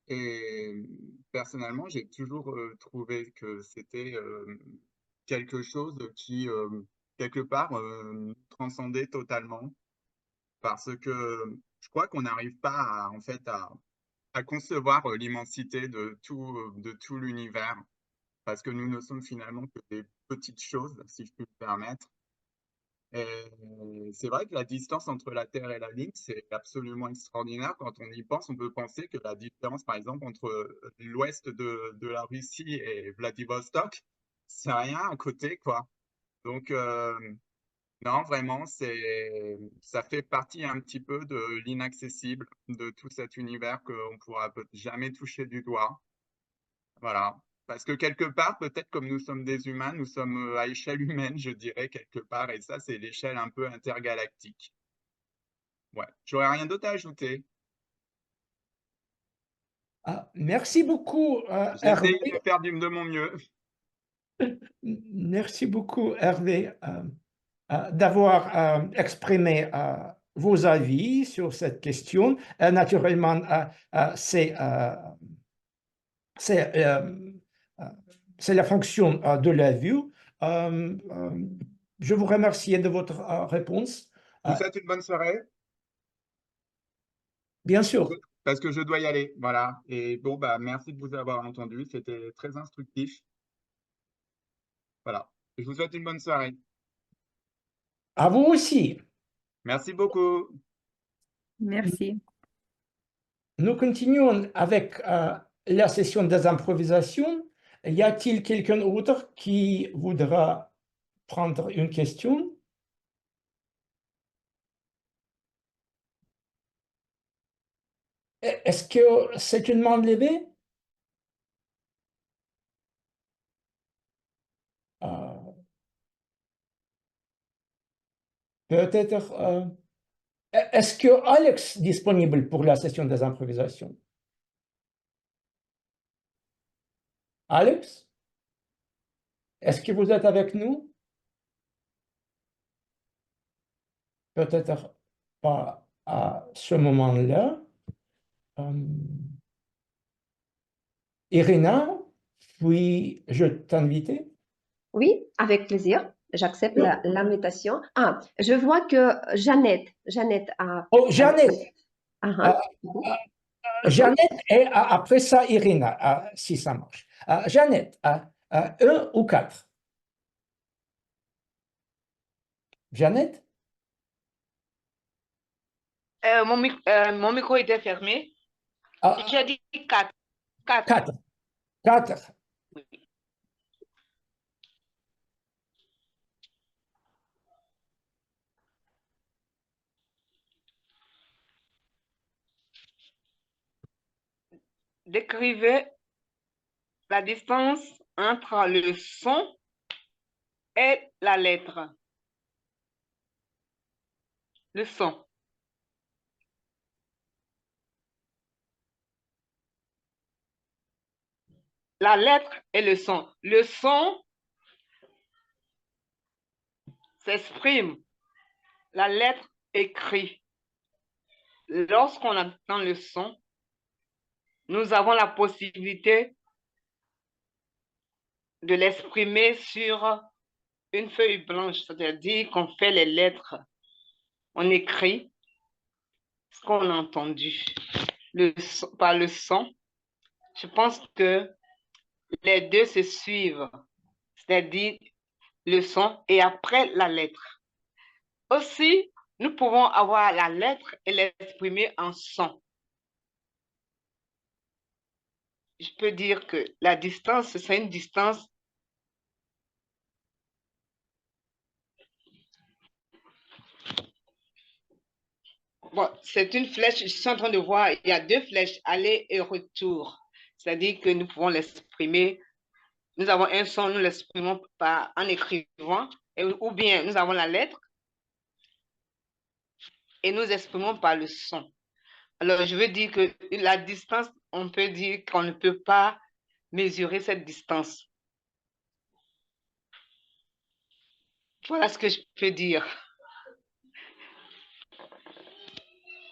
Et personnellement, j'ai toujours trouvé que c'était quelque chose qui, quelque part, nous transcendait totalement, parce que je crois qu'on n'arrive pas en fait, à concevoir l'immensité de tout l'univers, parce que nous ne sommes finalement que des petites choses, si je puis me permettre. Et c'est vrai que la distance entre la Terre et la Lune, c'est absolument extraordinaire. Quand on y pense, on peut penser que la différence, par exemple, entre l'ouest de la Russie et Vladivostok, c'est rien à côté, quoi. Donc, non, vraiment, ça fait partie un petit peu de l'inaccessible, de tout cet univers qu'on pourra jamais toucher du doigt. Voilà. Parce que quelque part, peut-être comme nous sommes des humains, nous sommes à échelle humaine, je dirais, quelque part, et ça, c'est l'échelle un peu intergalactique. Ouais, j'aurais rien d'autre à ajouter. Merci beaucoup, J'ai Hervé. essayé de faire de mon mieux. Merci beaucoup, Hervé, d'avoir exprimé vos avis sur cette question. Naturellement, c'est la fonction de la vue. Je vous remercie de votre réponse. Je vous souhaite une bonne soirée. Bien sûr. Parce que je dois y aller. Voilà. Et bon, bah, merci de vous avoir entendu. C'était très instructif. Voilà. Je vous souhaite une bonne soirée. À vous aussi. Merci beaucoup. Merci. Nous continuons avec la session des improvisations. Y a-t-il quelqu'un d'autre qui voudra prendre une question? Est-ce que c'est une main levée? Peut-être. Est-ce que Alex est disponible pour la session des improvisations? Alex? Est-ce que vous êtes avec nous? Peut-être pas à ce moment-là. Irina, puis-je t'inviter? Oui, avec plaisir. J'accepte l'invitation. Ah, je vois que Jeannette a... Oh, Jeannette. Jeannette et après ça, Irina, si ça marche. Jeannette, 1 ou 4? Jeannette? Mon micro était fermé. J'ai dit 4. 4. Oui. Décrivez la distance entre le son et la lettre. Le son. La lettre et le son. Le son s'exprime. La lettre écrit. Lorsqu'on entend le son, nous avons la possibilité de l'exprimer sur une feuille blanche, c'est-à-dire qu'on fait les lettres. On écrit ce qu'on a entendu par le son. Je pense que les deux se suivent, c'est-à-dire le son et après la lettre. Aussi, nous pouvons avoir la lettre et l'exprimer en son. Je peux dire que la distance, c'est une distance bon, c'est une flèche, je suis en train de voir, il y a 2 flèches, aller et retour. C'est-à-dire que nous pouvons l'exprimer. Nous avons un son, nous l'exprimons en écrivant, ou bien nous avons la lettre et nous exprimons par le son. Alors, je veux dire que la distance, on peut dire qu'on ne peut pas mesurer cette distance. Voilà ce que je peux dire.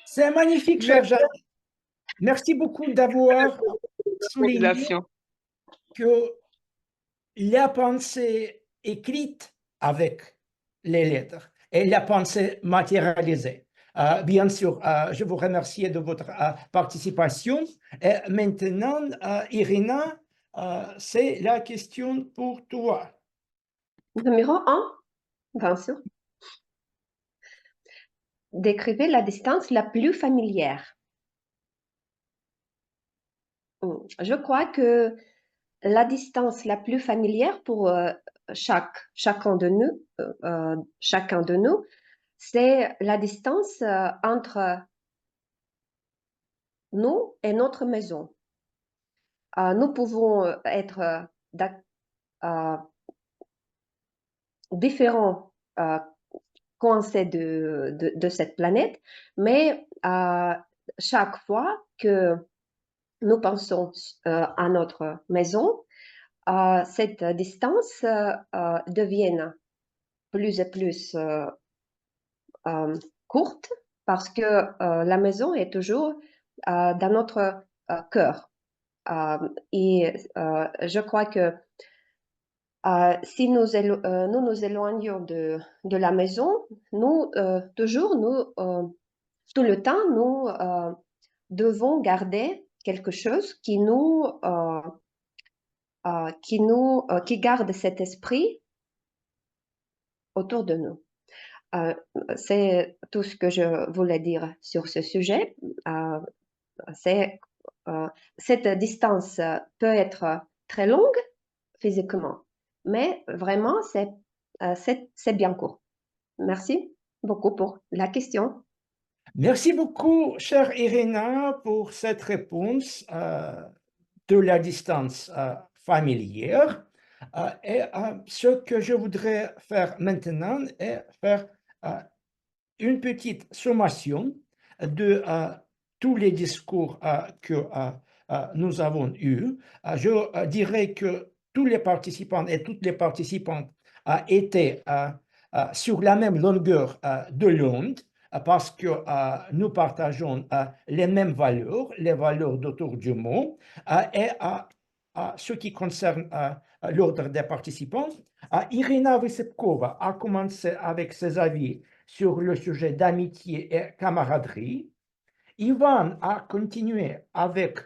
C'est magnifique, cher Jeanne. Merci beaucoup d'avoir souligné que la pensée écrite avec les lettres et la pensée matérialisée. Bien sûr, je vous remercie de votre participation. Et maintenant, Irina, c'est la question pour toi. Numéro 1, bien sûr. Décrivez la distance la plus familière. Je crois que la distance la plus familière pour chacun de nous, c'est la distance entre nous et notre maison. Nous pouvons être différents coincés de cette planète, mais chaque fois que nous pensons à notre maison, cette distance devient plus et plus courte parce que la maison est toujours dans notre cœur. Et je crois que Si nous nous éloignons de la maison, nous, toujours, tout le temps, nous devons garder quelque chose qui garde cet esprit autour de nous. C'est tout ce que je voulais dire sur ce sujet. Cette distance peut être très longue physiquement, mais vraiment, c'est bien court. Merci beaucoup pour la question. Merci beaucoup, chère Irina, pour cette réponse de la distance familière. Et ce que je voudrais faire maintenant est faire une petite sommation de tous les discours que nous avons eus. Je dirais que tous les participants et toutes les participantes étaient sur la même longueur de l'onde parce que nous partageons les mêmes valeurs, les valeurs d'autour du monde. Et ce qui concerne l'ordre des participants, Irina Vysepkova a commencé avec ses avis sur le sujet d'amitié et camaraderie. Ivan a continué avec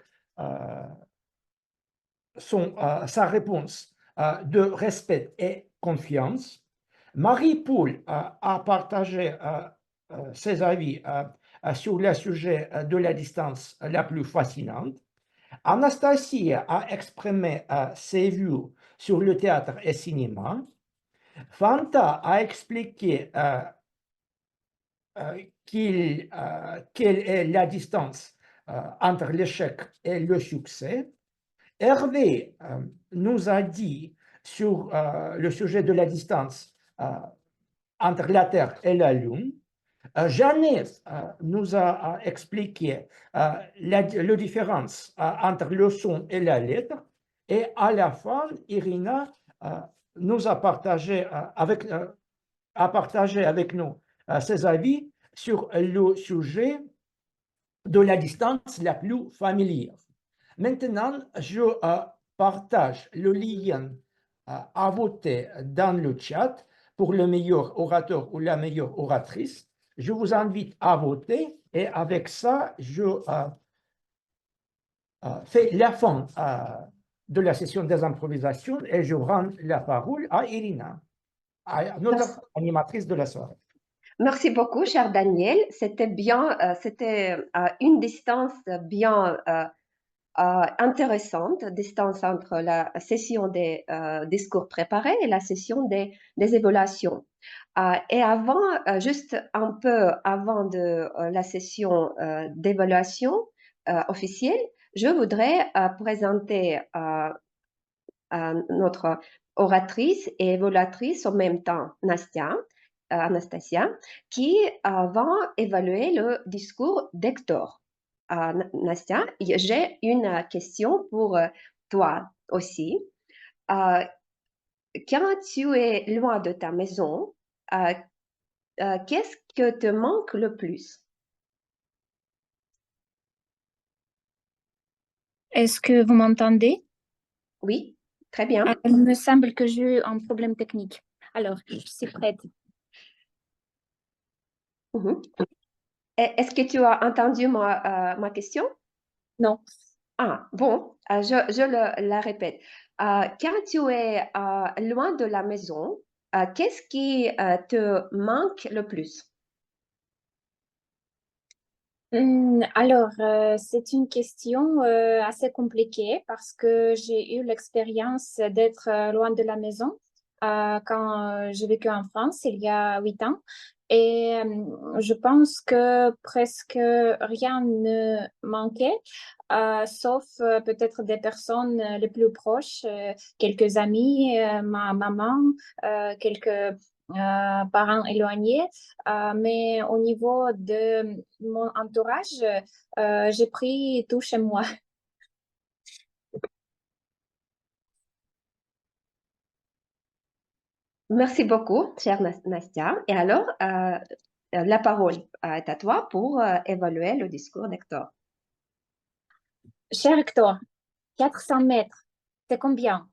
sa réponse de respect et confiance. Marie-Paul a partagé ses avis sur le sujet de la distance la plus fascinante. Anastasia a exprimé ses vues sur le théâtre et cinéma. Fanta a expliqué quelle est la distance entre l'échec et le succès. Hervé nous a dit sur le sujet de la distance entre la Terre et la Lune. Jeannette nous a expliqué la différence entre le son et la lettre. Et à la fin, Irina nous a partagé avec nous ses avis sur le sujet de la distance la plus familière. Maintenant, je partage le lien à voter dans le chat pour le meilleur orateur ou la meilleure oratrice. Je vous invite à voter et avec ça, je fais la fin de la session des improvisations et je rends la parole à Irina, notre animatrice de la soirée. Merci beaucoup, cher Daniel. C'était bien, c'était une distance bien intéressante, distance entre la session des discours préparés et la session des évaluations. Et avant, juste un peu avant de la session d'évaluation officielle, je voudrais présenter notre oratrice et évaluatrice en même temps, Anastasia, qui va évaluer le discours d'Hector. Nastia, j'ai une question pour toi aussi. Quand tu es loin de ta maison, qu'est-ce que te manque le plus? Est-ce que vous m'entendez? Oui, très bien. Il me semble que j'ai eu un problème technique. Alors, je suis prête. Est-ce que tu as entendu ma question? Non. Ah, bon, je la répète. Quand tu es loin de la maison, qu'est-ce qui te manque le plus? Alors, c'est une question assez compliquée parce que j'ai eu l'expérience d'être loin de la maison quand j'ai vécu en France il y a 8 ans. Et je pense que presque rien ne manquait, sauf peut-être des personnes les plus proches, quelques amis, ma maman, quelques parents éloignés, mais au niveau de mon entourage, j'ai pris tout chez moi. Merci beaucoup, chère Nastia. Et alors, la parole est à toi pour évaluer le discours d'Hector. Cher Hector, 400 mètres, c'est combien?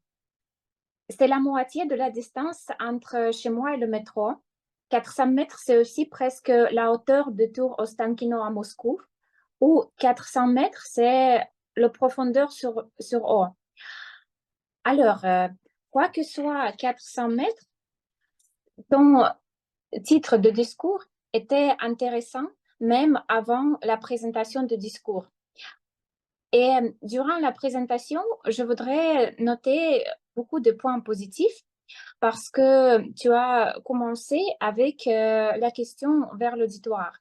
c'est la moitié de la distance entre chez moi et le métro. 400 mètres, c'est aussi presque la hauteur de Tour Ostankino à Moscou, ou 400 mètres, c'est la profondeur sur eau. Alors, quoi que soit 400 mètres, ton titre de discours était intéressant même avant la présentation du discours. Et durant la présentation, je voudrais noter beaucoup de points positifs parce que tu as commencé avec la question vers l'auditoire.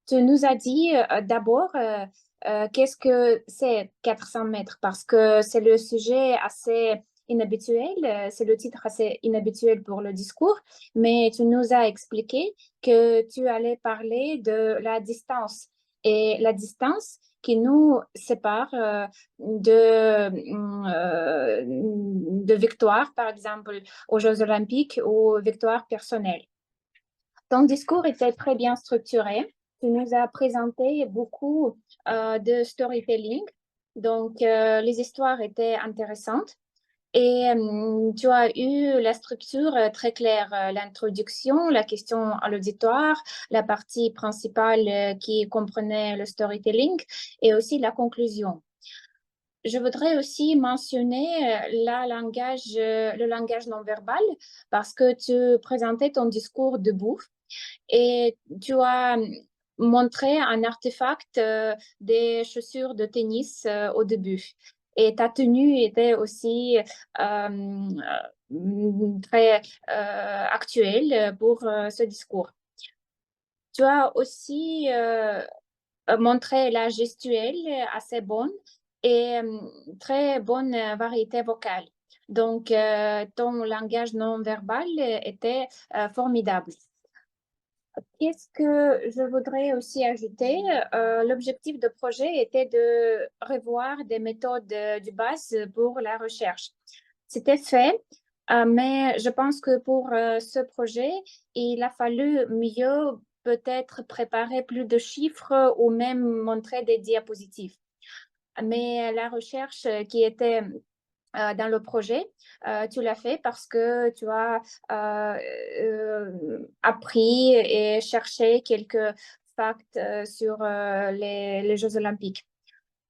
Tu nous as dit d'abord qu'est-ce que c'est 400 mètres parce que c'est le sujet assez inhabituel, c'est le titre assez inhabituel pour le discours, mais tu nous as expliqué que tu allais parler de la distance et la distance qui nous sépare de victoire, par exemple, aux Jeux Olympiques ou victoire personnelle. Ton discours était très bien structuré. Tu nous as présenté beaucoup de storytelling. Donc, les histoires étaient intéressantes. Et tu as eu la structure très claire, l'introduction, la question à l'auditoire, la partie principale qui comprenait le storytelling et aussi la conclusion. Je voudrais aussi mentionner le langage non verbal parce que tu présentais ton discours debout et tu as montré un artefact des chaussures de tennis au début. Et ta tenue était aussi très actuelle pour ce discours. Tu as aussi montré la gestuelle assez bonne et très bonne variété vocale. Donc, ton langage non verbal était formidable. Qu'est-ce que je voudrais aussi ajouter? L'objectif de projet était de revoir des méthodes de base pour la recherche. C'était fait, mais je pense que pour ce projet, il a fallu mieux peut-être préparer plus de chiffres ou même montrer des diapositives. Mais la recherche qui était dans le projet, tu l'as fait parce que tu as appris et cherché quelques facts sur les Jeux Olympiques.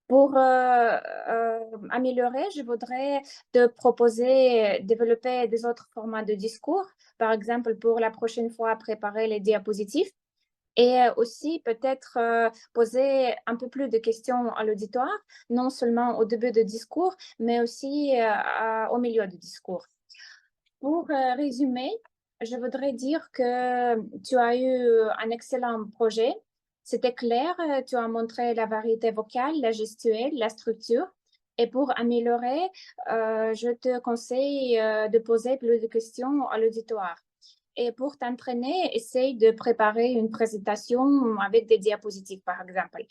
Pour améliorer, je voudrais te proposer développer des autres formats de discours, par exemple pour la prochaine fois préparer les diapositives et aussi peut-être poser un peu plus de questions à l'auditoire, non seulement au début du discours, mais aussi au milieu du discours. Pour résumer, je voudrais dire que tu as eu un excellent projet. C'était clair, tu as montré la variété vocale, la gestuelle, la structure. Et pour améliorer, je te conseille de poser plus de questions à l'auditoire. Et pour t'entraîner, essaye de préparer une présentation avec des diapositives, par exemple.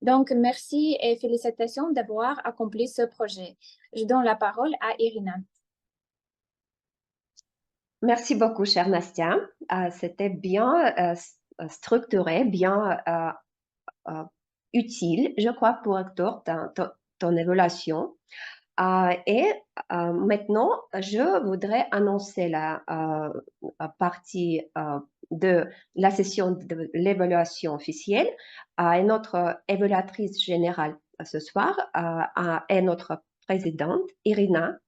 Donc, merci et félicitations d'avoir accompli ce projet. Je donne la parole à Irina. Merci beaucoup, chère Nastia. C'était bien structuré, bien utile, je crois, pour Hector, ton évaluation. Et maintenant, je voudrais annoncer la partie de la session de l'évaluation officielle à notre évaluatrice générale ce soir, et notre présidente, Irina.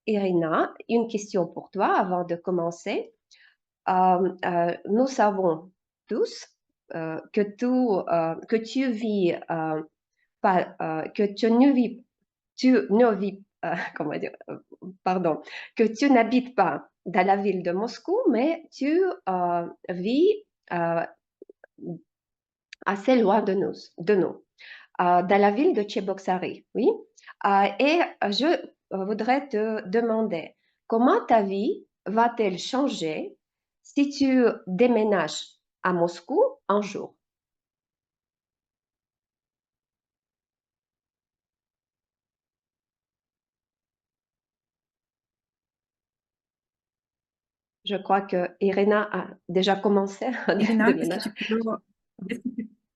Irina, une question pour toi avant de commencer. Nous savons tous que tu vis comment dire, pardon, que tu n'habites pas dans la ville de Moscou, mais tu vis assez loin de nous, dans la ville de Tcheboksary, oui. Et je voudrais te demander comment ta vie va-t-elle changer si tu déménages à Moscou un jour? Je crois que Irina a déjà commencé à Irina, déménager.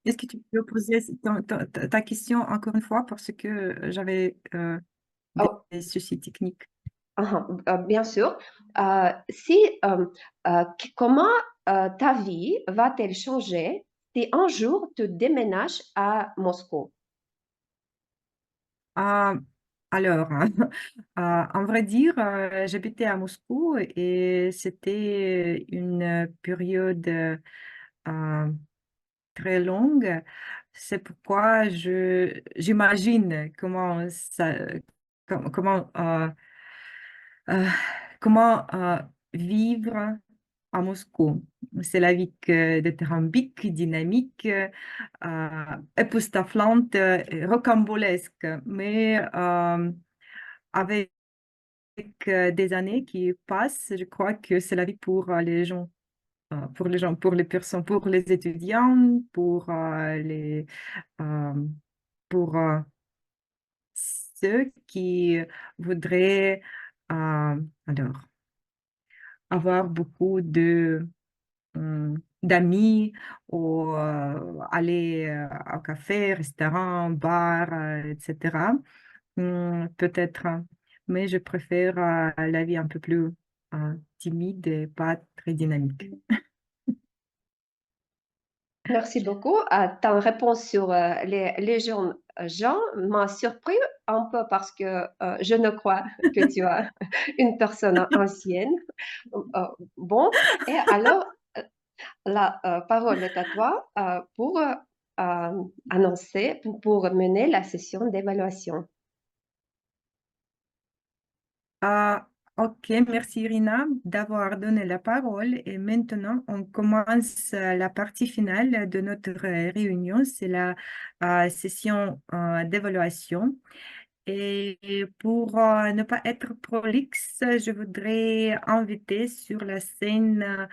est-ce que tu peux poser ta question encore une fois parce que j'avais Oh, des soucis techniques. Bien sûr. Comment ta vie va-t-elle changer si un jour tu déménages à Moscou? Ah, alors, en vrai dire, j'habitais à Moscou et c'était une période très longue. C'est pourquoi j'imagine comment, euh, comment vivre à Moscou. C'est la vie dithyrambique, dynamique, époustouflante, rocambolesque, mais avec des années qui passent, je crois que c'est la vie pour les gens, pour les personnes, pour les étudiants, euh, pour ceux qui voudraient alors, avoir beaucoup d'amis ou aller au café, restaurant, bar, etc. Peut-être, mais je préfère la vie un peu plus timide et pas très dynamique. Merci beaucoup. Ta réponse sur les jeunes gens m'a surpris un peu parce que je ne crois que tu es une personne ancienne. Bon, et alors, la parole est à toi pour annoncer, pour mener la session d'évaluation. Ah, ok, merci Irina d'avoir donné la parole. Et maintenant, on commence la partie finale de notre réunion. C'est la session d'évaluation. Et pour ne pas être prolixe, je voudrais inviter sur la scène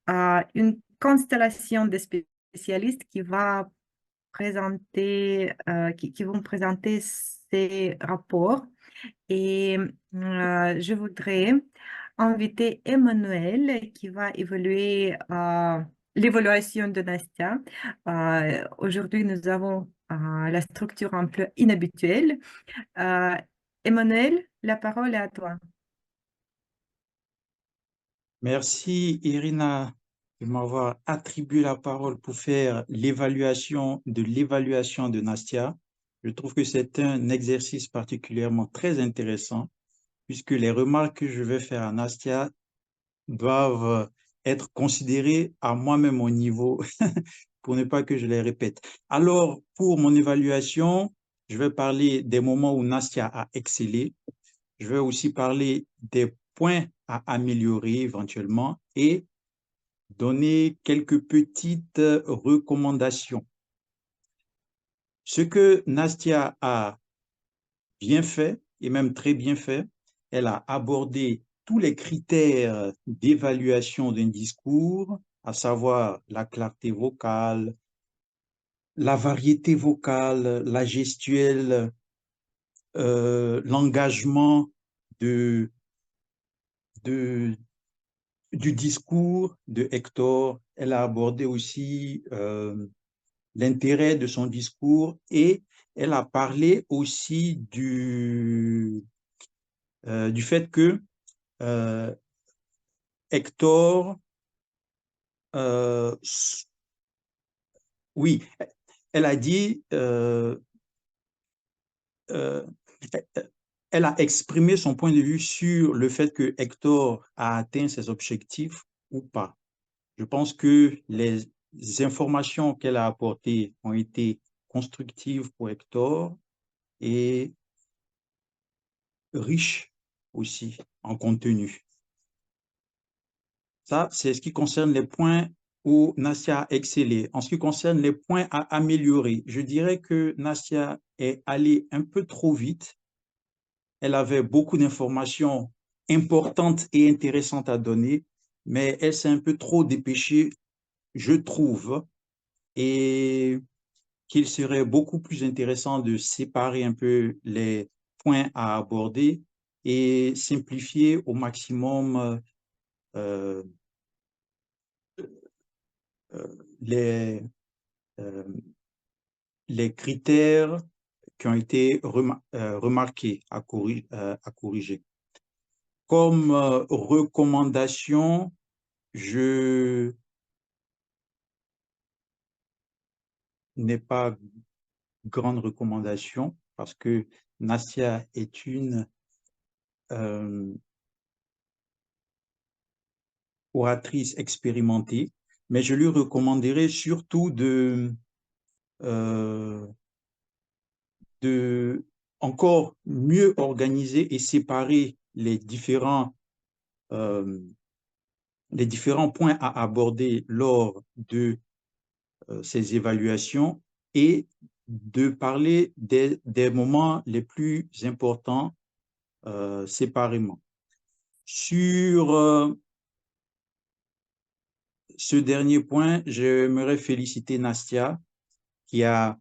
une constellation de spécialistes qui vont présenter ces rapports. Et je voudrais inviter Emmanuel qui va évaluer l'évaluation de Nastia. Aujourd'hui, nous avons la structure un peu inhabituelle. Euh, Emmanuel, la parole est à toi. Merci, Irina, de m'avoir attribué la parole pour faire l'évaluation de Nastia. Je trouve que c'est un exercice particulièrement très intéressant puisque les remarques que je vais faire à Nastia doivent être considérées à moi-même au niveau pour ne pas que je les répète. Alors, pour mon évaluation, je vais parler des moments où Nastia a excellé. Je vais aussi parler des points à améliorer éventuellement et donner quelques petites recommandations. Ce que Nastia a bien fait, et même très bien fait, elle a abordé tous les critères d'évaluation d'un discours, à savoir la clarté vocale, la variété vocale, la gestuelle, l'engagement du discours de Hector. Elle a abordé aussi l'intérêt de son discours et elle a parlé aussi du fait que Hector, oui, elle a dit, elle a exprimé son point de vue sur le fait que Hector a atteint ses objectifs ou pas. Je pense que les informations qu'elle a apportées ont été constructives pour Hector et riches aussi en contenu. Ça, c'est ce qui concerne les points où Nastia a excellé. En ce qui concerne les points à améliorer, je dirais que Nastia est allée un peu trop vite. Elle avait beaucoup d'informations importantes et intéressantes à donner, mais elle s'est un peu trop dépêchée, je trouve, et qu'il serait beaucoup plus intéressant de séparer un peu les points à aborder et simplifier au maximum euh, les, euh, les critères qui ont été remarqués à corriger. Comme recommandation, je n'ai pas grande recommandation parce que Nassia est une oratrice expérimentée, mais je lui recommanderais surtout de encore mieux organiser et séparer les différents points à aborder lors de ces évaluations et de parler des moments les plus importants séparément. Sur ce dernier point, j'aimerais féliciter Nastia qui a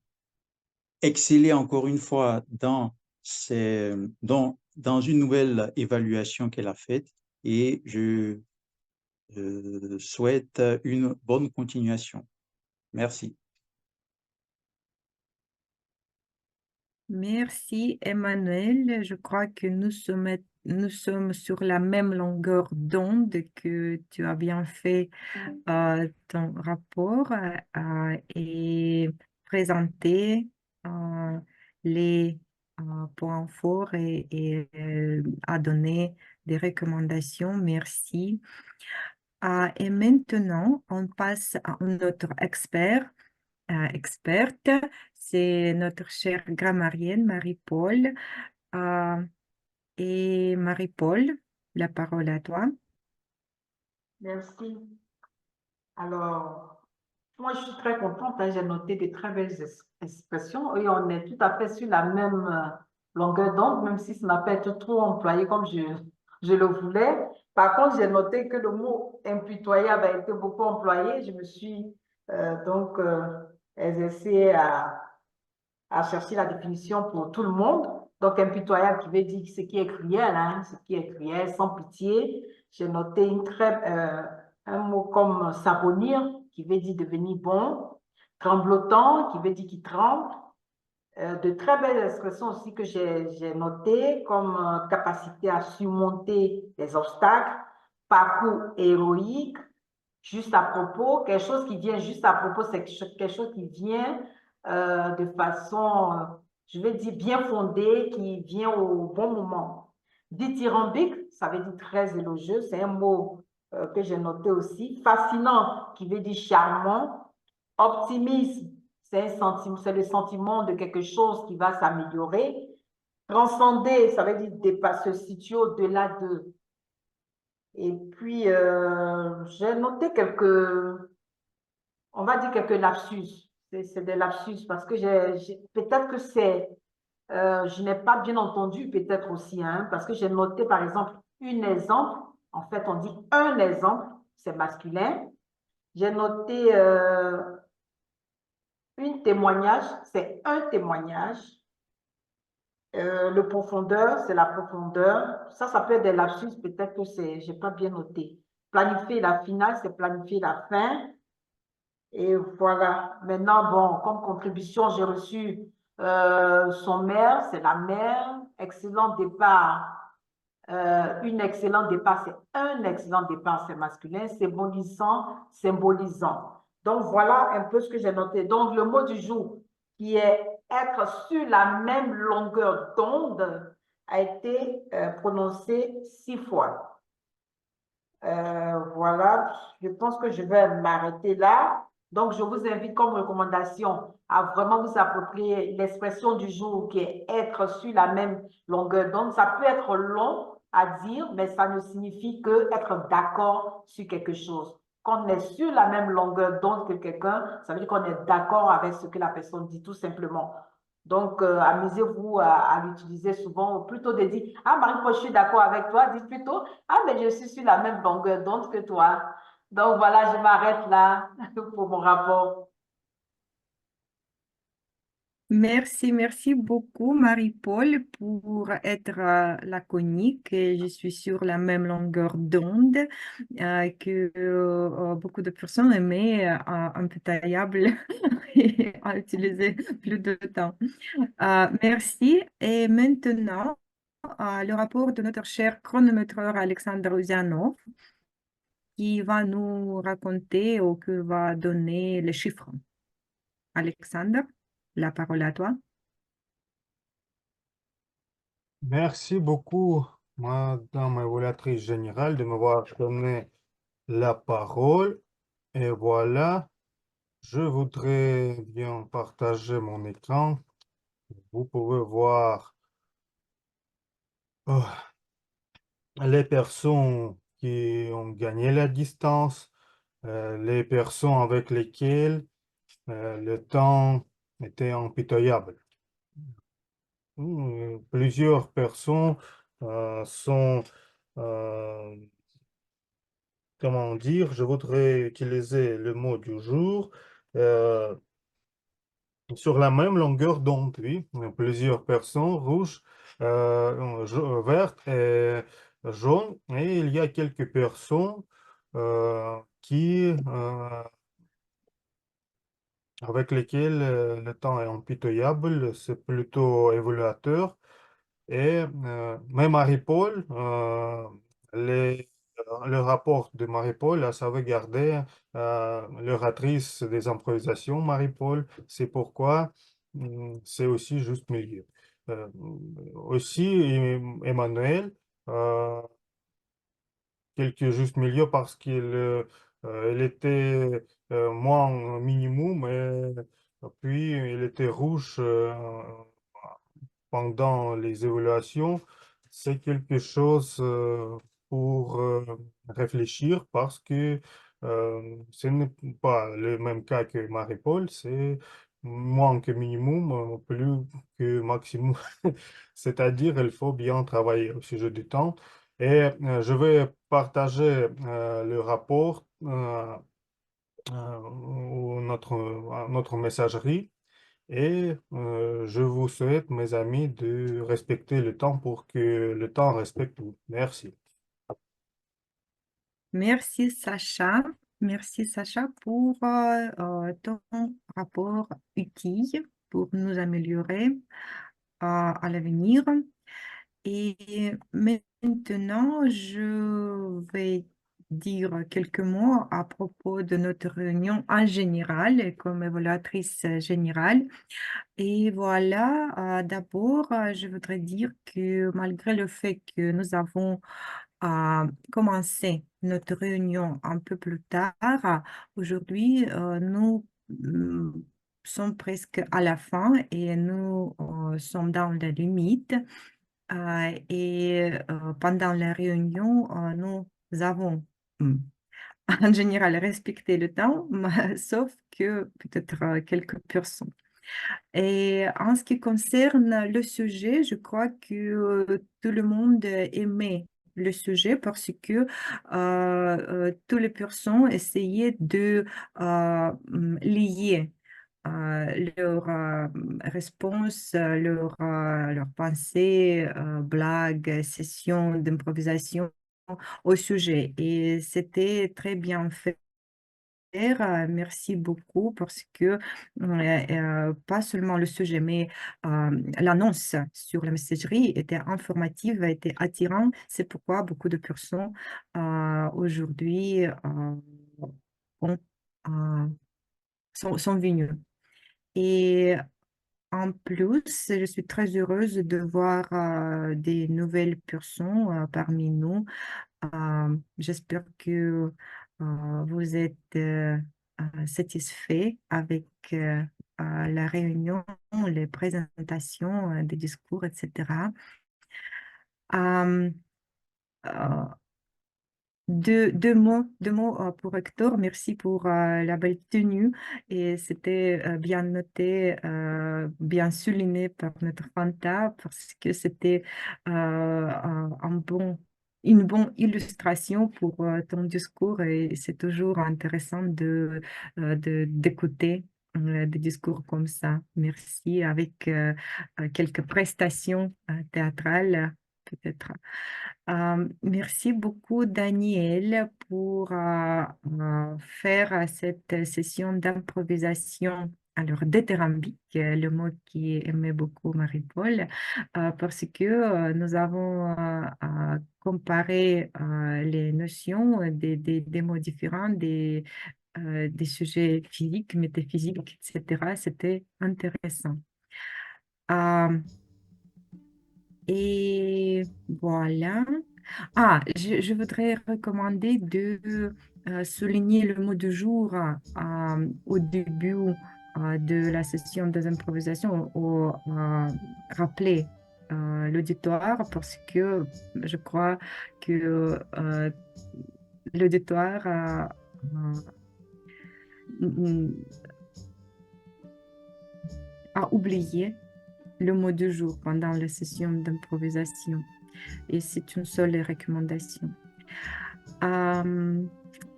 excellé encore une fois dans une nouvelle évaluation qu'elle a faite et je souhaite une bonne continuation. Merci. Merci, Emmanuel. Je crois que nous sommes sur la même longueur d'onde, que tu as bien fait ton rapport et présenté les points forts et a donné des recommandations. Merci. Et maintenant, on passe à notre experte, c'est notre chère grammarienne Marie-Paul. Et Marie-Paul, la parole à toi. Merci. Alors, moi, je suis très contente, hein, j'ai noté de très belles expressions et on est tout à fait sur la même longueur d'onde, même si ça n'a pas été trop employé comme je le voulais. Par contre, j'ai noté que le mot impitoyable a été beaucoup employé. Je me suis donc exercée à chercher la définition pour tout le monde. Donc, impitoyable qui veut dire ce qui est cruel, hein, ce qui est cruel, sans pitié. J'ai noté un mot comme s'abonir, qui veut dire devenir bon. Tremblotant, qui veut dire qui tremble. De très belles expressions aussi que j'ai notées, comme capacité à surmonter les obstacles, parcours héroïque, juste à propos, quelque chose qui vient juste à propos, c'est quelque chose qui vient de façon, je vais dire, bien fondée, qui vient au bon moment. Dithyrambique, ça veut dire très élogieux, c'est un mot que j'ai noté aussi. Fascinant, qui veut dire charmant. Optimisme, c'est le sentiment de quelque chose qui va s'améliorer. Transcender, ça veut dire dépasser, se situer au-delà de. Et puis, j'ai noté on va dire quelques lapsus. C'est des lapsus parce que peut-être que je n'ai pas bien entendu, peut-être aussi, hein, parce que j'ai noté, par exemple, un exemple. En fait, on dit un exemple, c'est masculin. J'ai noté un témoignage, c'est un témoignage. Le profondeur, c'est la profondeur. Ça peut être des lapsus, peut-être que je n'ai pas bien noté. Planifier la finale, c'est planifier la fin. Et voilà. Maintenant, bon, comme contribution, j'ai reçu son mère, c'est la mère. Excellent départ. Une excellent départ, c'est un excellent départ, c'est masculin. Symbolisant. Donc, voilà un peu ce que j'ai noté. Donc, le mot du jour, qui est être sur la même longueur d'onde, a été prononcé 6 fois. Voilà, je pense que je vais m'arrêter là. Donc, je vous invite comme recommandation à vraiment vous approprier l'expression du jour qui est être sur la même longueur d'onde. Ça peut être long à dire, mais ça ne signifie que être d'accord sur quelque chose. Quand on est sur la même longueur d'onde que quelqu'un, ça veut dire qu'on est d'accord avec ce que la personne dit, tout simplement. Donc, amusez-vous à l'utiliser souvent, ou plutôt de dire, ah Marie-Paul, je suis d'accord avec toi, dites plutôt, ah mais je suis sur la même longueur d'onde que toi. Donc voilà, je m'arrête là pour mon rapport. Merci beaucoup Marie-Paul pour être laconique. Et je suis sur la même longueur d'onde que beaucoup de personnes aimaient un peu taillable et à utiliser plus de temps. Merci. Et maintenant, le rapport de notre cher chronométreur Alexandre Uzianov, qui va nous raconter ou qui va donner les chiffres. Alexandre, la parole à toi. Merci beaucoup, Madame l'évaluatrice générale, de m'avoir donné la parole. Et voilà, je voudrais bien partager mon écran. Vous pouvez voir les personnes qui ont gagné la distance, les personnes avec lesquelles le temps était impitoyable. Plusieurs personnes sont, comment dire, je voudrais utiliser le mot du jour, sur la même longueur d'onde, oui. Plusieurs personnes rouges, vertes et jaunes, et il y a quelques personnes avec lesquelles le temps est impitoyable, c'est plutôt évaluateur. Et mais Marie-Paul, le rapport de Marie-Paul a sauvegardé l'oratrice des improvisations, Marie-Paul. C'est pourquoi c'est aussi juste milieu. Aussi, Emmanuel, euh, quelques juste milieu parce qu'il était moins minimum et puis il était rouge pendant les évaluations. C'est quelque chose pour réfléchir parce que ce n'est pas le même cas que Marie-Paul, c'est moins que minimum, plus que maximum. C'est-à-dire, il faut bien travailler au sujet du temps. Et je vais partager le rapport ou notre messagerie. Et je vous souhaite, mes amis, de respecter le temps pour que le temps respecte vous. Merci. Merci Sacha. Merci Sacha pour ton rapport utile pour nous améliorer à l'avenir. Et maintenant, je vais dire quelques mots à propos de notre réunion en général, comme évaluatrice générale. Et voilà, d'abord, je voudrais dire que malgré le fait que nous avons commencé notre réunion un peu plus tard, aujourd'hui, nous sommes presque à la fin et nous sommes dans la limite. Et pendant la réunion, nous avons en général respecté le temps, sauf que peut-être quelques personnes. Et en ce qui concerne le sujet, je crois que tout le monde aimait le sujet parce que toutes les personnes essayaient de lier leur réponse, leur pensée, blague, session d'improvisation au sujet. Et c'était très bien fait. Merci beaucoup parce que pas seulement le sujet, mais l'annonce sur la messagerie était informative, était attirante. C'est pourquoi beaucoup de personnes aujourd'hui ont, sont venues. Et en plus, je suis très heureuse de voir des nouvelles personnes parmi nous. J'espère que vous êtes satisfaits avec la réunion, les présentations, des discours, etc. Euh, euh, deux mots pour Hector. Merci pour la belle tenue. Et c'était bien noté, bien souligné par notre Fanta parce que c'était une bonne illustration pour ton discours et c'est toujours intéressant d'écouter des discours comme ça. Merci avec quelques prestations théâtrales peut-être. Merci beaucoup, Daniel, pour faire cette session d'improvisation alors dithyrambique, le mot qui aimait beaucoup Marie-Paul, parce que nous avons comparé les notions des mots différents, des sujets physiques, métaphysiques, etc. C'était intéressant. Et voilà. Je voudrais recommander de souligner le mot du jour au début de la session des improvisations, ou rappeler l'auditoire, parce que je crois que l'auditoire a oublié le mot du jour pendant la session d'improvisation. Et c'est une seule recommandation.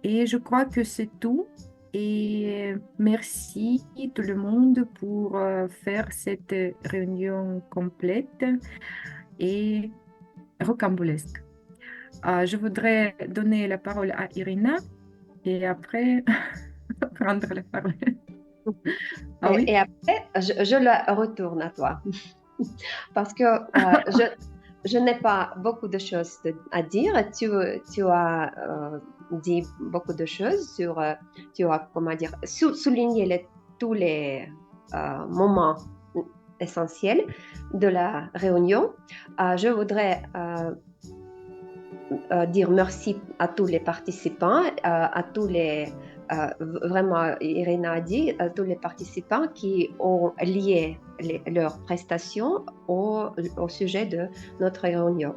Et je crois que c'est tout. Et merci tout le monde pour faire cette réunion complète et rocambolesque. Je voudrais donner la parole à Irina et après prendre la parole. Oui? Et après, je la retourne à toi. Parce que je n'ai pas beaucoup de choses à dire. Tu as dit beaucoup de choses tu as, comment dire, souligné tous les moments essentiels de la réunion. Je voudrais dire merci à tous les participants, à tous les vraiment, Irina a dit, tous les participants qui ont lié leurs prestations au sujet de notre réunion.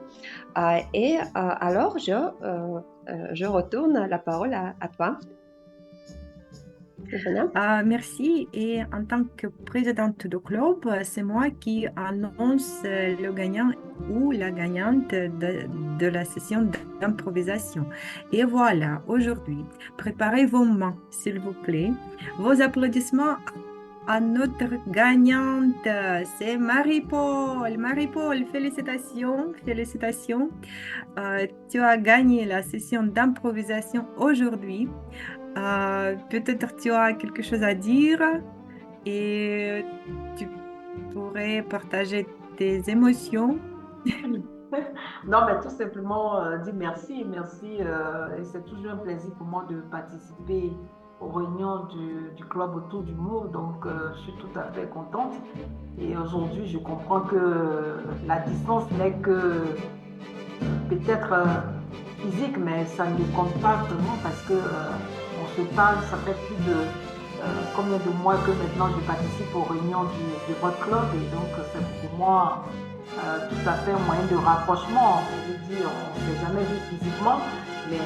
Alors, je retourne la parole à toi. Merci. Et en tant que présidente du club, c'est moi qui annonce le gagnant ou la gagnante de la session d'improvisation. Et voilà, aujourd'hui, préparez vos mains, s'il vous plaît. Vos applaudissements à notre gagnante, c'est Marie-Paul. Marie-Paul, félicitations, félicitations. Tu as gagné la session d'improvisation aujourd'hui. Peut-être tu as quelque chose à dire et tu pourrais partager tes émotions. Non, mais tout simplement dire merci, et c'est toujours un plaisir pour moi de participer aux réunions du club autour du mot, donc je suis tout à fait contente. Et aujourd'hui, je comprends que la distance n'est que peut-être physique, mais ça ne compte pas vraiment parce que on se parle, ça fait plus de combien de mois que maintenant je participe aux réunions de votre club, et donc c'est pour moi tout à fait un moyen de rapprochement. Je veux dire, on ne s'est jamais vu physiquement, mais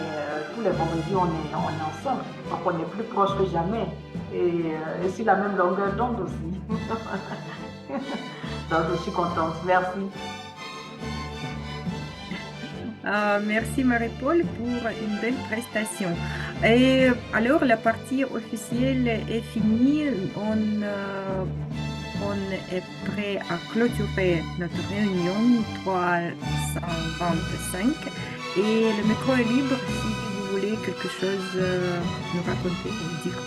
tous les vendredis on est ensemble, donc on est plus proche que jamais, et sur la même longueur d'onde aussi. Donc je suis contente, merci. Merci Marie-Paul pour une belle prestation. Et alors la partie officielle est finie. On est prêt à clôturer notre réunion 325 et le micro est libre si vous voulez quelque chose nous raconter ou dire.